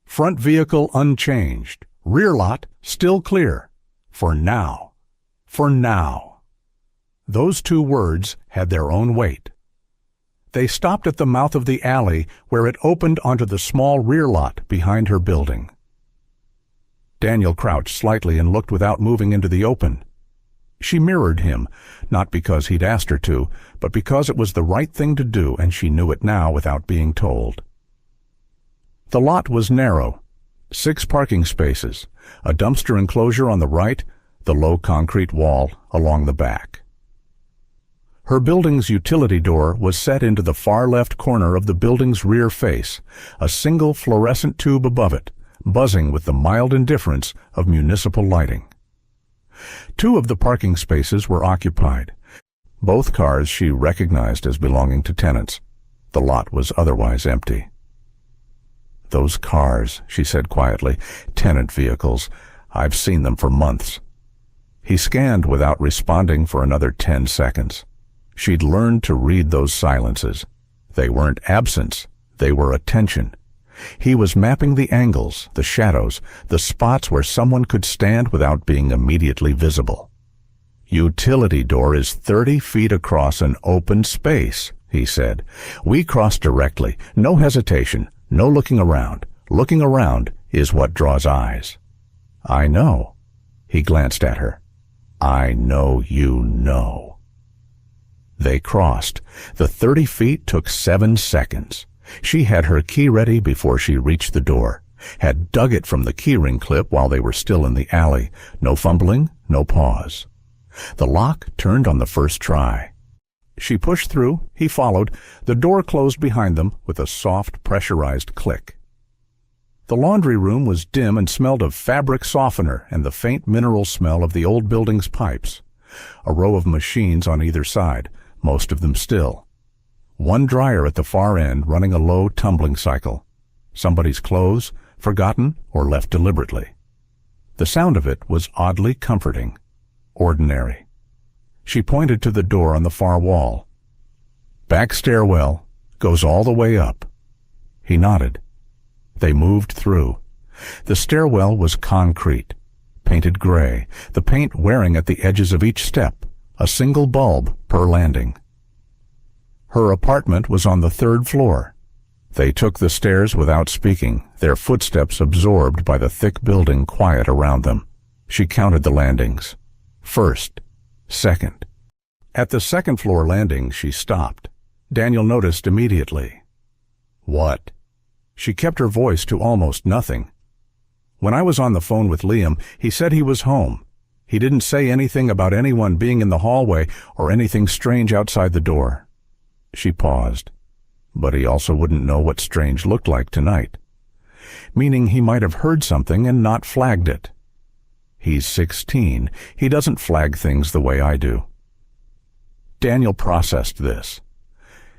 Front vehicle unchanged, rear lot still clear. For now. For now. Those 2 words had their own weight. They stopped at the mouth of the alley where it opened onto the small rear lot behind her building. Daniel crouched slightly and looked without moving into the open. She mirrored him, not because he'd asked her to, but because it was the right thing to do and she knew it now without being told. The lot was narrow. 6 parking spaces, a dumpster enclosure on the right, the low concrete wall along the back. Her building's utility door was set into the far left corner of the building's rear face, a single fluorescent tube above it, buzzing with the mild indifference of municipal lighting. 2 of the parking spaces were occupied. Both cars she recognized as belonging to tenants. The lot was otherwise empty. "Those cars," she said quietly, "tenant vehicles. I've seen them for months." He scanned without responding for another 10 seconds. She'd learned to read those silences. They weren't absence, they were attention. He was mapping the angles, the shadows, the spots where someone could stand without being immediately visible. "Utility door is 30 feet across an open space," he said. "We cross directly, no hesitation, no looking around. Looking around is what draws eyes." "I know." He glanced at her. "I know you know." They crossed. The 30 feet took 7 seconds. She had her key ready before she reached the door, had dug it from the keyring clip while they were still in the alley. No fumbling, no pause. The lock turned on the first try. She pushed through, he followed. The door closed behind them with a soft, pressurized click. The laundry room was dim and smelled of fabric softener and the faint mineral smell of the old building's pipes. A row of machines on either side, most of them still. One dryer at the far end running a low tumbling cycle. Somebody's clothes, forgotten or left deliberately. The sound of it was oddly comforting, ordinary. She pointed to the door on the far wall. "Back stairwell, goes all the way up." He nodded. They moved through. The stairwell was concrete, painted gray, the paint wearing at the edges of each step, a single bulb per landing. Her apartment was on the 3rd floor. They took the stairs without speaking, their footsteps absorbed by the thick building quiet around them. She counted the landings. 1st, 2nd. At the 2nd floor landing, she stopped. Daniel noticed immediately. "What?" She kept her voice to almost nothing. "When I was on the phone with Liam, he said he was home. He didn't say anything about anyone being in the hallway or anything strange outside the door." She paused. But he also wouldn't know what strange looked like tonight. Meaning he might have heard something and not flagged it. He's 16. He doesn't flag things the way I do. Daniel processed this.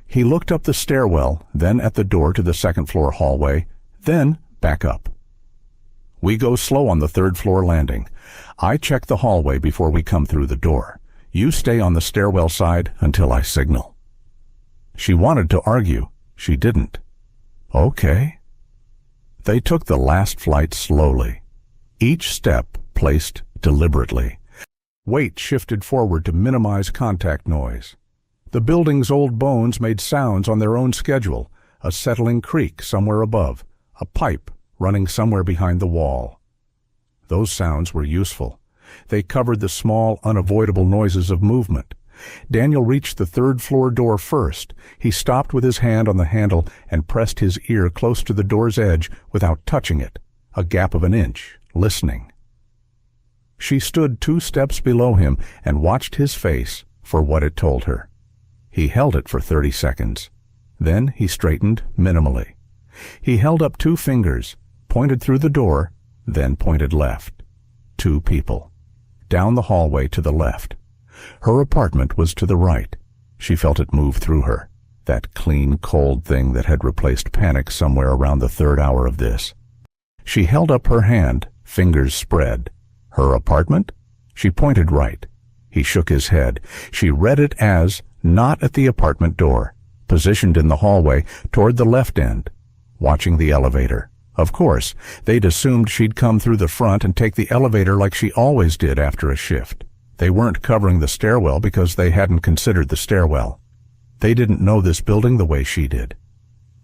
He looked up the stairwell, then at the door to the second-floor hallway, then back up. We go slow on the third-floor landing. I check the hallway before we come through the door. You stay on the stairwell side until I signal. She wanted to argue. She didn't. Okay. They took the last flight slowly, each step placed deliberately. Weight shifted forward to minimize contact noise. The building's old bones made sounds on their own schedule, a settling creak somewhere above, a pipe running somewhere behind the wall. Those sounds were useful. They covered the small, unavoidable noises of movement. Daniel reached the third-floor door first. He stopped with his hand on the handle and pressed his ear close to the door's edge without touching it, a gap of an inch, listening. She stood 2 steps below him and watched his face for what it told her. He held it for 30 seconds. Then he straightened minimally. He held up 2 fingers, pointed through the door, then pointed left. 2 people. Down the hallway to the left. Her apartment was to the right. She felt it move through her, that clean, cold thing that had replaced panic somewhere around the 3rd hour of this. She held up her hand, fingers spread. Her apartment? She pointed right. He shook his head. She read it as not at the apartment door, positioned in the hallway toward the left end, watching the elevator. Of course, they'd assumed she'd come through the front and take the elevator like she always did after a shift. They weren't covering the stairwell because they hadn't considered the stairwell. They didn't know this building the way she did.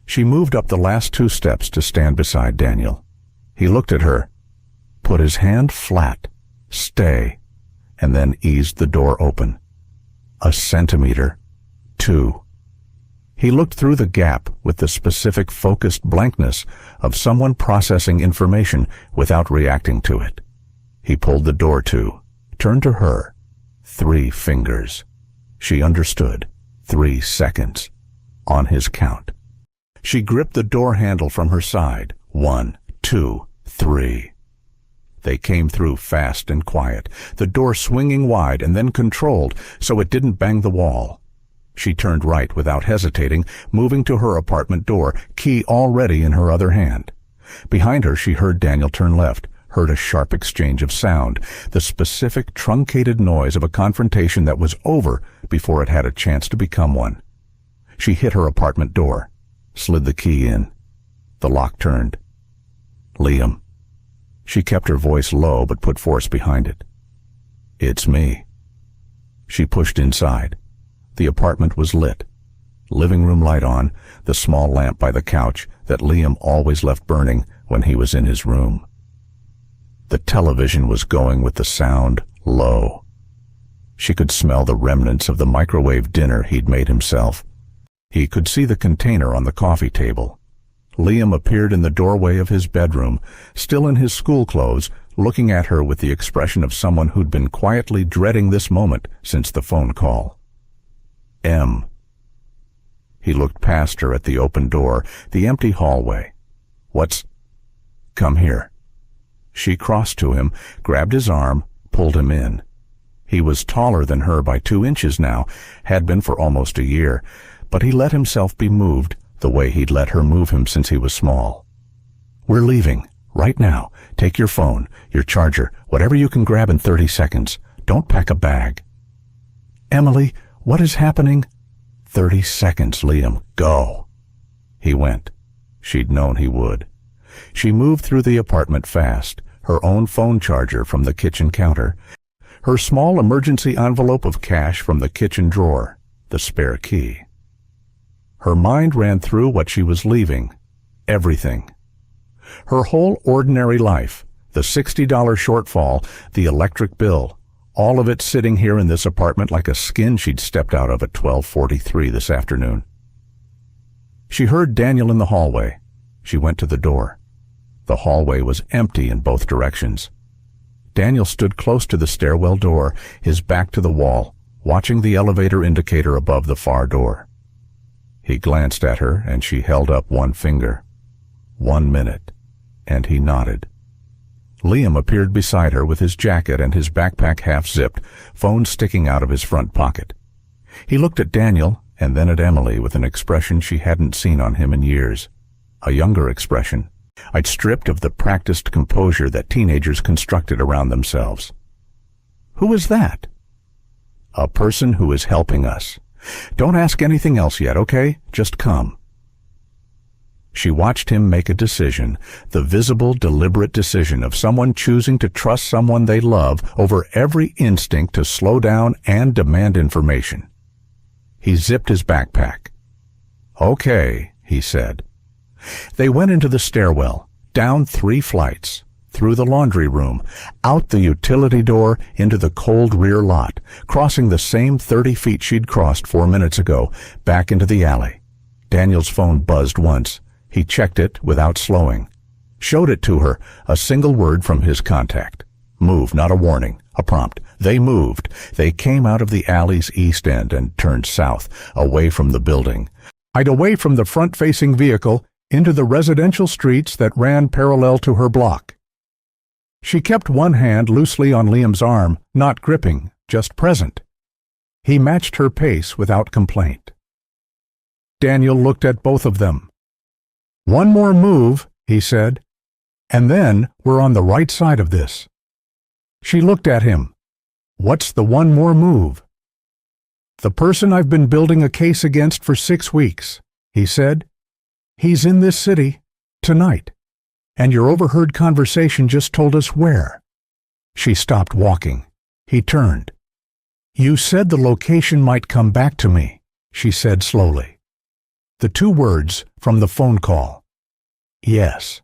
She moved up the last 2 steps to stand beside Daniel. He looked at her, put his hand flat, stay, and then eased the door open. 1 centimeter, 2. He looked through the gap with the specific focused blankness of someone processing information without reacting to it. He pulled the door to, turned to her. 3 fingers. She understood. 3 seconds. On his count. She gripped the door handle from her side. 1, 2, 3. They came through fast and quiet, the door swinging wide and then controlled so it didn't bang the wall. She turned right without hesitating, moving to her apartment door, key already in her other hand. Behind her she heard Daniel turn left, heard a sharp exchange of sound, the specific truncated noise of a confrontation that was over before it had a chance to become one. She hit her apartment door, slid the key in. The lock turned. Liam. She kept her voice low but put force behind it. It's me. She pushed inside. The apartment was lit. Living room light on, the small lamp by the couch that Liam always left burning when he was in his room. The television was going with the sound low. She could smell the remnants of the microwave dinner he'd made himself. He could see the container on the coffee table. Liam appeared in the doorway of his bedroom, still in his school clothes, looking at her with the expression of someone who'd been quietly dreading this moment since the phone call. M. He looked past her at the open door, the empty hallway. What's... Come here. She crossed to him, grabbed his arm, pulled him in. He was taller than her by 2 inches now, had been for almost a year, but he let himself be moved the way he'd let her move him since he was small. We're leaving, right now. Take your phone, your charger, whatever you can grab in 30 seconds. Don't pack a bag. Emily, what is happening? 30 seconds, Liam. Go. He went. She'd known he would. She moved through the apartment fast, her own phone charger from the kitchen counter, her small emergency envelope of cash from the kitchen drawer, the spare key. Her mind ran through what she was leaving, everything. Her whole ordinary life, the $60 shortfall, the electric bill, all of it sitting here in this apartment like a skin she'd stepped out of at 12:43 this afternoon. She heard Daniel in the hallway. She went to the door. The hallway was empty in both directions. Daniel stood close to the stairwell door, his back to the wall, watching the elevator indicator above the far door. He glanced at her, and she held up 1 finger. 1 minute, and he nodded. Liam appeared beside her with his jacket and his backpack half-zipped, phone sticking out of his front pocket. He looked at Daniel and then at Emily with an expression she hadn't seen on him in years. A younger expression. I'd stripped of the practiced composure that teenagers constructed around themselves. Who is that? A person who is helping us. Don't ask anything else yet, okay? Just come. She watched him make a decision, the visible, deliberate decision of someone choosing to trust someone they love over every instinct to slow down and demand information. He zipped his backpack. Okay, he said. They went into the stairwell, down 3 flights, through the laundry room, out the utility door, into the cold rear lot, crossing the same 30 feet she'd crossed 4 minutes ago, back into the alley. Daniel's phone buzzed once. He checked it without slowing. Showed it to her, a single word from his contact. Move, not a warning, a prompt. They moved. They came out of the alley's east end and turned south, away from the building. Away from the front-facing vehicle, into the residential streets that ran parallel to her block. She kept one hand loosely on Liam's arm, not gripping, just present. He matched her pace without complaint. Daniel looked at both of them. One more move, he said, and then we're on the right side of this. She looked at him. What's the one more move? The person I've been building a case against for 6 weeks, he said. He's in this city, tonight, and your overheard conversation just told us where. She stopped walking. He turned. You said the location might come back to me, she said slowly. The 2 words from the phone call. Yes.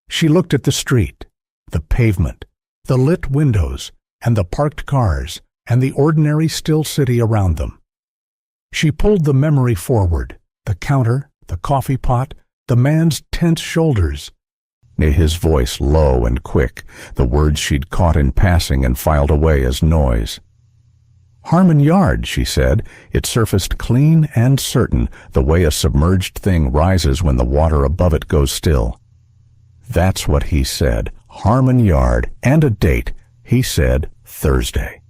She looked at the street, the pavement, the lit windows, and the parked cars, and the ordinary still city around them. She pulled the memory forward, the counter, the coffee pot, the man's tense shoulders. His voice low and quick, the words she'd caught in passing and filed away as noise. Harmon Yard, she said. It surfaced clean and certain, the way a submerged thing rises when the water above it goes still. That's what he said. Harmon Yard, and a date. He said Thursday.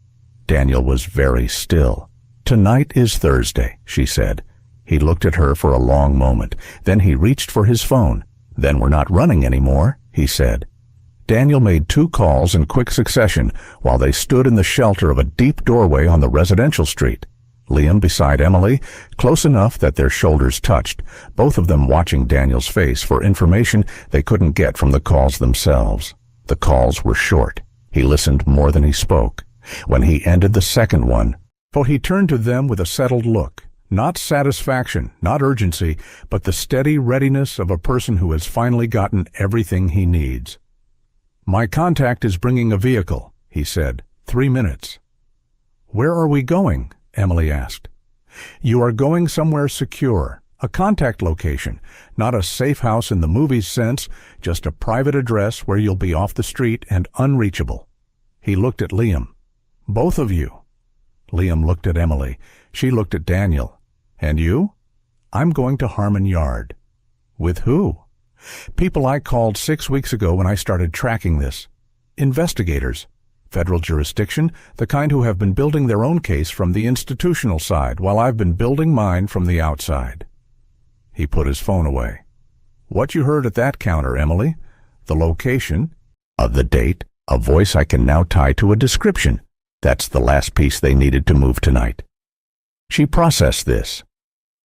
Daniel was very still. Tonight is Thursday, she said. He looked at her for a long moment. Then he reached for his phone. Then we're not running anymore, he said. Daniel made 2 calls in quick succession while they stood in the shelter of a deep doorway on the residential street. Liam beside Emily, close enough that their shoulders touched, both of them watching Daniel's face for information they couldn't get from the calls themselves. The calls were short. He listened more than he spoke. When he ended the second one, he turned to them with a settled look. Not satisfaction, not urgency, but the steady readiness of a person who has finally gotten everything he needs. My contact is bringing a vehicle, he said. 3 minutes. Where are we going? Emily asked. You are going somewhere secure, a contact location, not a safe house in the movie's sense, just a private address where you'll be off the street and unreachable. He looked at Liam. Both of you. Liam looked at Emily. She looked at Daniel. And you? I'm going to Harmon Yard. With who? People I called 6 weeks ago when I started tracking this. Investigators. Federal jurisdiction, the kind who have been building their own case from the institutional side while I've been building mine from the outside. He put his phone away. What you heard at that counter, Emily? The location, the date, a voice I can now tie to a description. That's the last piece they needed to move tonight. She processed this.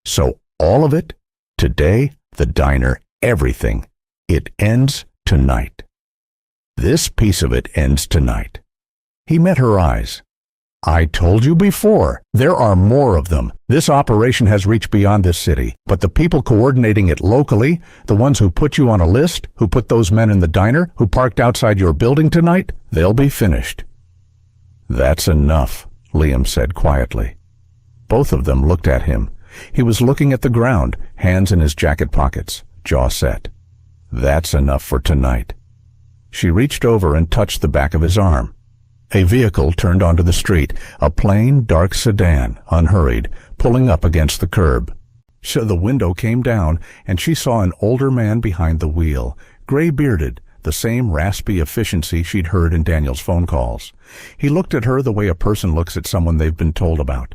So all of it, today, the diner, everything, it ends tonight. This piece of it ends tonight. He met her eyes. I told you before, there are more of them. This operation has reached beyond this city, but the people coordinating it locally, the ones who put you on a list, who put those men in the diner, who parked outside your building tonight, they'll be finished. That's enough, Liam said quietly. Both of them looked at him. He was looking at the ground, hands in his jacket pockets, jaw set. That's enough for tonight. She reached over and touched the back of his arm. A vehicle turned onto the street, a plain, dark sedan, unhurried, pulling up against the curb. So the window came down, and she saw an older man behind the wheel, gray-bearded, the same raspy efficiency she'd heard in Daniel's phone calls. He looked at her the way a person looks at someone they've been told about.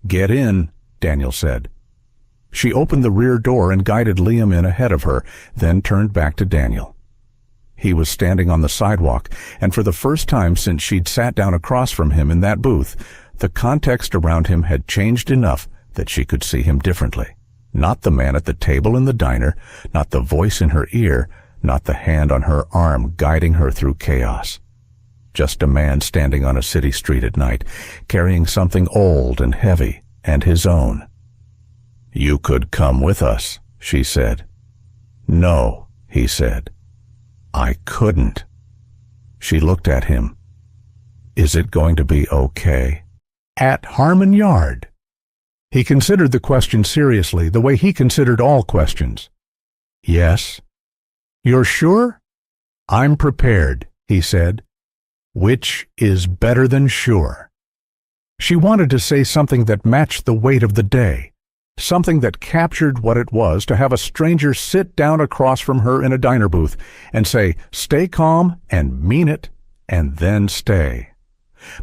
"Get in," Daniel said. She opened the rear door and guided Liam in ahead of her, then turned back to Daniel. He was standing on the sidewalk, and for the first time since she'd sat down across from him in that booth, the context around him had changed enough that she could see him differently. Not the man at the table in the diner, not the voice in her ear, not the hand on her arm guiding her through chaos. Just a man standing on a city street at night, carrying something old and heavy and his own. "You could come with us," she said. "No," he said. "I couldn't." She looked at him. "Is it going to be okay?" "At Harmon Yard." He considered the question seriously, the way he considered all questions. "Yes." "You're sure?" "I'm prepared," he said. "Which is better than sure." She wanted to say something that matched the weight of the day, something that captured what it was to have a stranger sit down across from her in a diner booth and say, "Stay calm and mean it," and then stay.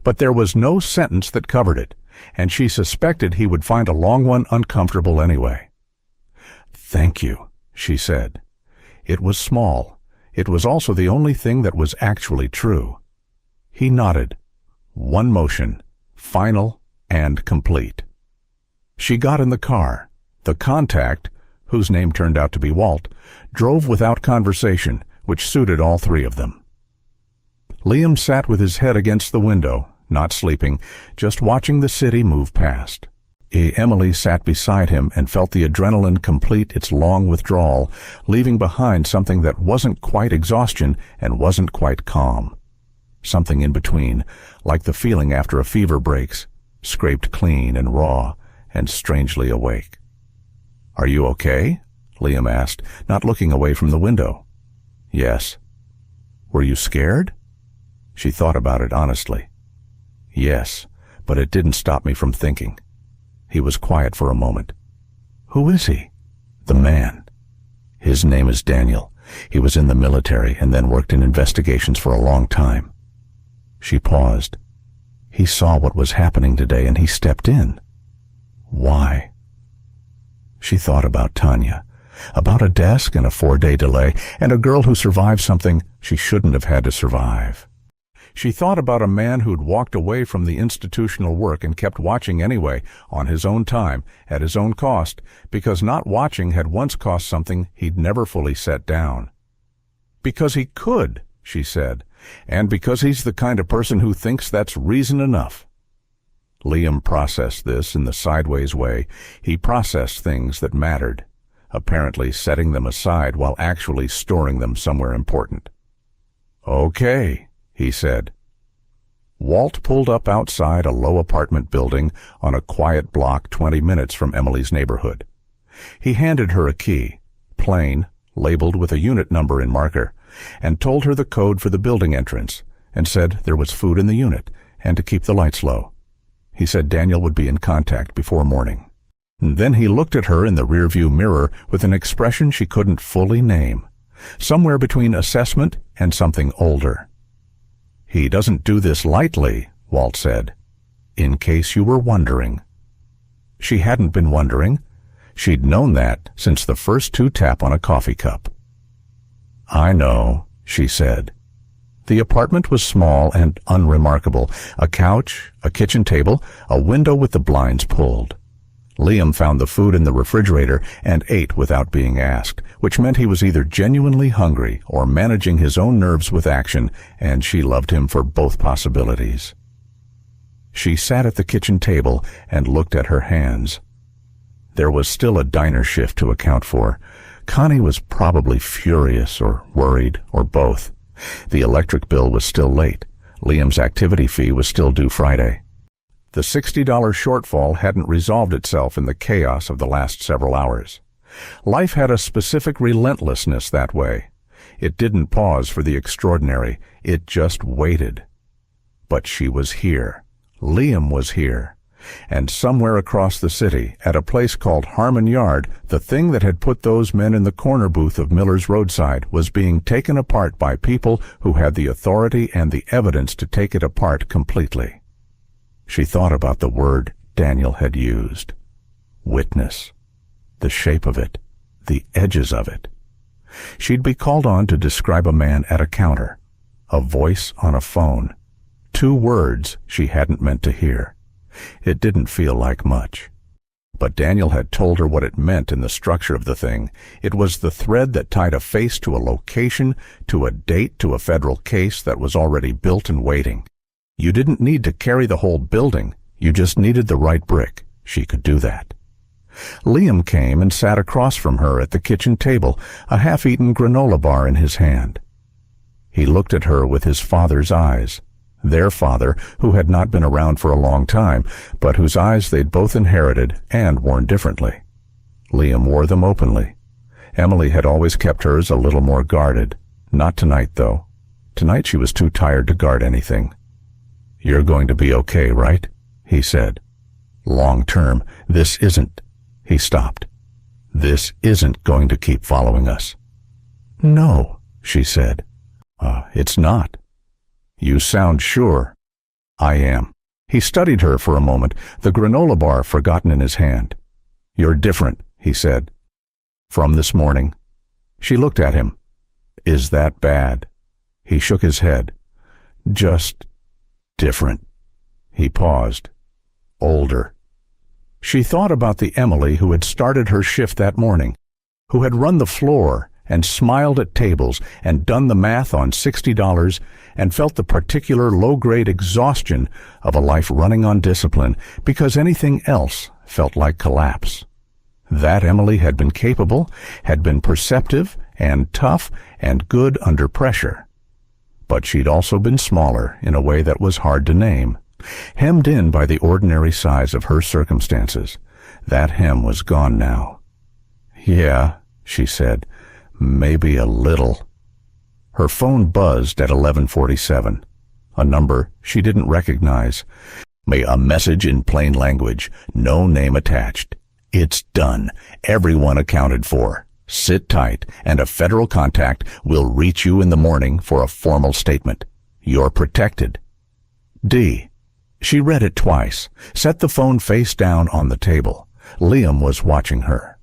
But there was no sentence that covered it, and she suspected he would find a long one uncomfortable anyway. "Thank you," she said. It was small. It was also the only thing that was actually true. He nodded. One motion, final and complete. She got in the car. The contact, whose name turned out to be Walt, drove without conversation, which suited all three of them. Liam sat with his head against the window, not sleeping, just watching the city move past. Emily sat beside him and felt the adrenaline complete its long withdrawal, leaving behind something that wasn't quite exhaustion and wasn't quite calm. Something in between, like the feeling after a fever breaks, scraped clean and raw, and strangely awake. "Are you okay?" Liam asked, not looking away from the window. "Yes." "Were you scared?" She thought about it honestly. "Yes, but it didn't stop me from thinking." He was quiet for a moment. "Who is he?" "The man. His name is Daniel. He was in the military and then worked in investigations for a long time." She paused. "He saw what was happening today and he stepped in. Why?" She thought about Tanya, about a desk and a 4-day delay, and a girl who survived something she shouldn't have had to survive. She thought about a man who'd walked away from the institutional work and kept watching anyway, on his own time, at his own cost, because not watching had once cost something he'd never fully set down. "Because he could," she said, "and because he's the kind of person who thinks that's reason enough." Liam processed this in the sideways way. He processed things that mattered, apparently setting them aside while actually storing them somewhere important. "Okay," he said. Walt pulled up outside a low apartment building on a quiet block 20 minutes from Emily's neighborhood. He handed her a key, plain, labeled with a unit number in marker, and told her the code for the building entrance, and said there was food in the unit and to keep the lights low. He said Daniel would be in contact before morning. And then he looked at her in the rearview mirror with an expression she couldn't fully name, somewhere between assessment and something older. "He doesn't do this lightly," Walt said. "In case you were wondering." She hadn't been wondering. She'd known that since the first 2 tap on a coffee cup. "I know," she said. The apartment was small and unremarkable. A couch, a kitchen table, a window with the blinds pulled. Liam found the food in the refrigerator and ate without being asked, which meant he was either genuinely hungry or managing his own nerves with action, and she loved him for both possibilities. She sat at the kitchen table and looked at her hands. There was still a diner shift to account for. Connie was probably furious or worried or both. The electric bill was still late. Liam's activity fee was still due Friday. The $60 shortfall hadn't resolved itself in the chaos of the last several hours. Life had a specific relentlessness that way. It didn't pause for the extraordinary. It just waited. But she was here. Liam was here. And somewhere across the city, at a place called Harmon Yard, the thing that had put those men in the corner booth of Miller's roadside was being taken apart by people who had the authority and the evidence to take it apart completely. She thought about the word Daniel had used. Witness. The shape of it. The edges of it. She'd be called on to describe a man at a counter. A voice on a phone. 2 words she hadn't meant to hear. It didn't feel like much. But Daniel had told her what it meant in the structure of the thing. It was the thread that tied a face to a location, to a date, to a federal case that was already built and waiting. You didn't need to carry the whole building. You just needed the right brick. She could do that. Liam came and sat across from her at the kitchen table, a half-eaten granola bar in his hand. He looked at her with his father's eyes. Their father, who had not been around for a long time, but whose eyes they'd both inherited and worn differently. Liam wore them openly. Emily had always kept hers a little more guarded. Not tonight, though. Tonight she was too tired to guard anything. "You're going to be okay, right?" he said. "Long term, this isn't." He stopped. "This isn't going to keep following us." "No," she said. It's not." "You sound sure." "I am." He studied her for a moment, the granola bar forgotten in his hand. "You're different," he said. "From this morning." She looked at him. "Is that bad?" He shook his head. "Just different." He paused. "Older." She thought about the Emily who had started her shift that morning, who had run the floor and smiled at tables and done the math on $60 and felt the particular low-grade exhaustion of a life running on discipline because anything else felt like collapse. That Emily had been capable, had been perceptive and tough and good under pressure. But she'd also been smaller in a way that was hard to name, hemmed in by the ordinary size of her circumstances. That hem was gone now. "Yeah," she said, "maybe a little." Her phone buzzed at 11:47, a number she didn't recognize. A message in plain language, no name attached. "It's done. Everyone accounted for. Sit tight, and a federal contact will reach you in the morning for a formal statement. You're protected. D." She read it twice, set the phone face down on the table. Liam was watching her.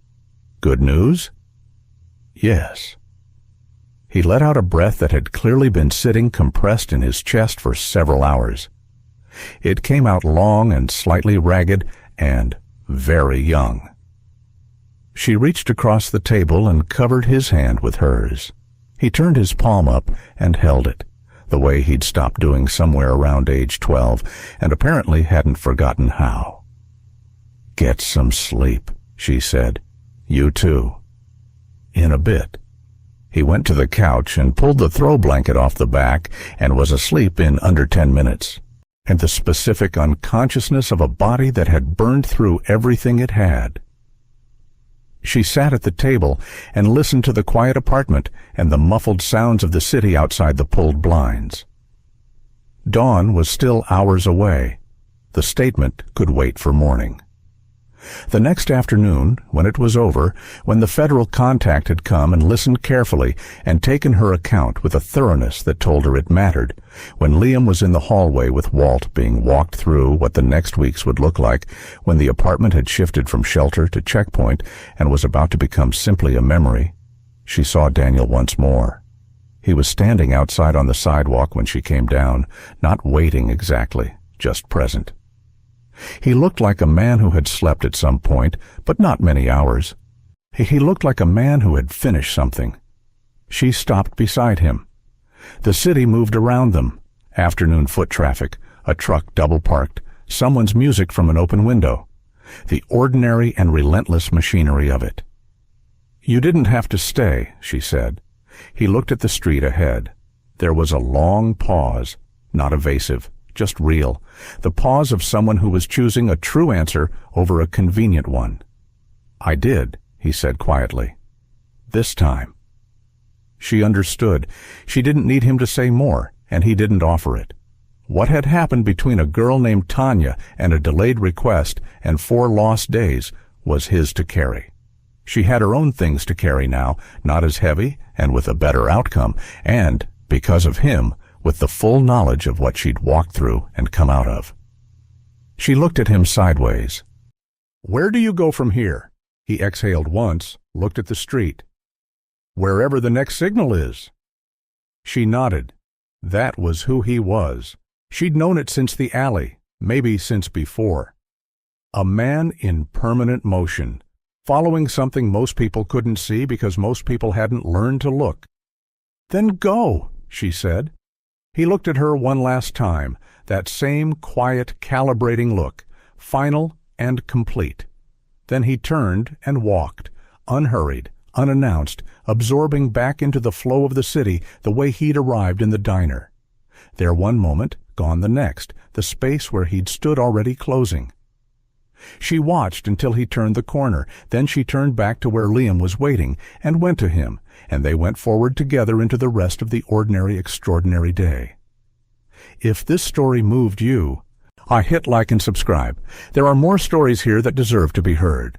"Good news?" "Yes." He let out a breath that had clearly been sitting compressed in his chest for several hours. It came out long and slightly ragged and very young. She reached across the table and covered his hand with hers. He turned his palm up and held it, the way he'd stopped doing somewhere around age 12, and apparently hadn't forgotten how. "Get some sleep," she said. "You too." "In a bit." He went to the couch and pulled the throw blanket off the back and was asleep in under 10 minutes. And the specific unconsciousness of a body that had burned through everything it had. She sat at the table and listened to the quiet apartment and the muffled sounds of the city outside the pulled blinds. Dawn was still hours away. The statement could wait for morning. The next afternoon, when it was over, when the federal contact had come and listened carefully and taken her account with a thoroughness that told her it mattered, when Liam was in the hallway with Walt being walked through what the next weeks would look like, when the apartment had shifted from shelter to checkpoint and was about to become simply a memory, she saw Daniel once more. He was standing outside on the sidewalk when she came down, not waiting exactly, just present. He looked like a man who had slept at some point, but not many hours. He looked like a man who had finished something. She stopped beside him. The city moved around them. Afternoon foot traffic, a truck double-parked, someone's music from an open window. The ordinary and relentless machinery of it. "You didn't have to stay," she said. He looked at the street ahead. There was a long pause, not evasive, just real, the pause of someone who was choosing a true answer over a convenient one. "I did," he said quietly. "This time." She understood. She didn't need him to say more, and he didn't offer it. What had happened between a girl named Tanya and a delayed request and 4 lost days was his to carry. She had her own things to carry now, not as heavy and with a better outcome, and, because of him, with the full knowledge of what she'd walked through and come out of. She looked at him sideways. "Where do you go from here?" He exhaled once, looked at the street. "Wherever the next signal is." She nodded. That was who he was. She'd known it since the alley, maybe since before. A man in permanent motion, following something most people couldn't see because most people hadn't learned to look. "Then go," she said. He looked at her one last time, that same quiet, calibrating look, final and complete. Then he turned and walked, unhurried, unannounced, absorbing back into the flow of the city the way he'd arrived in the diner. There one moment, gone the next, the space where he'd stood already closing. She watched until he turned the corner, then she turned back to where Liam was waiting and went to him, and they went forward together into the rest of the ordinary, extraordinary day. If this story moved you, hit like and subscribe. There are more stories here that deserve to be heard.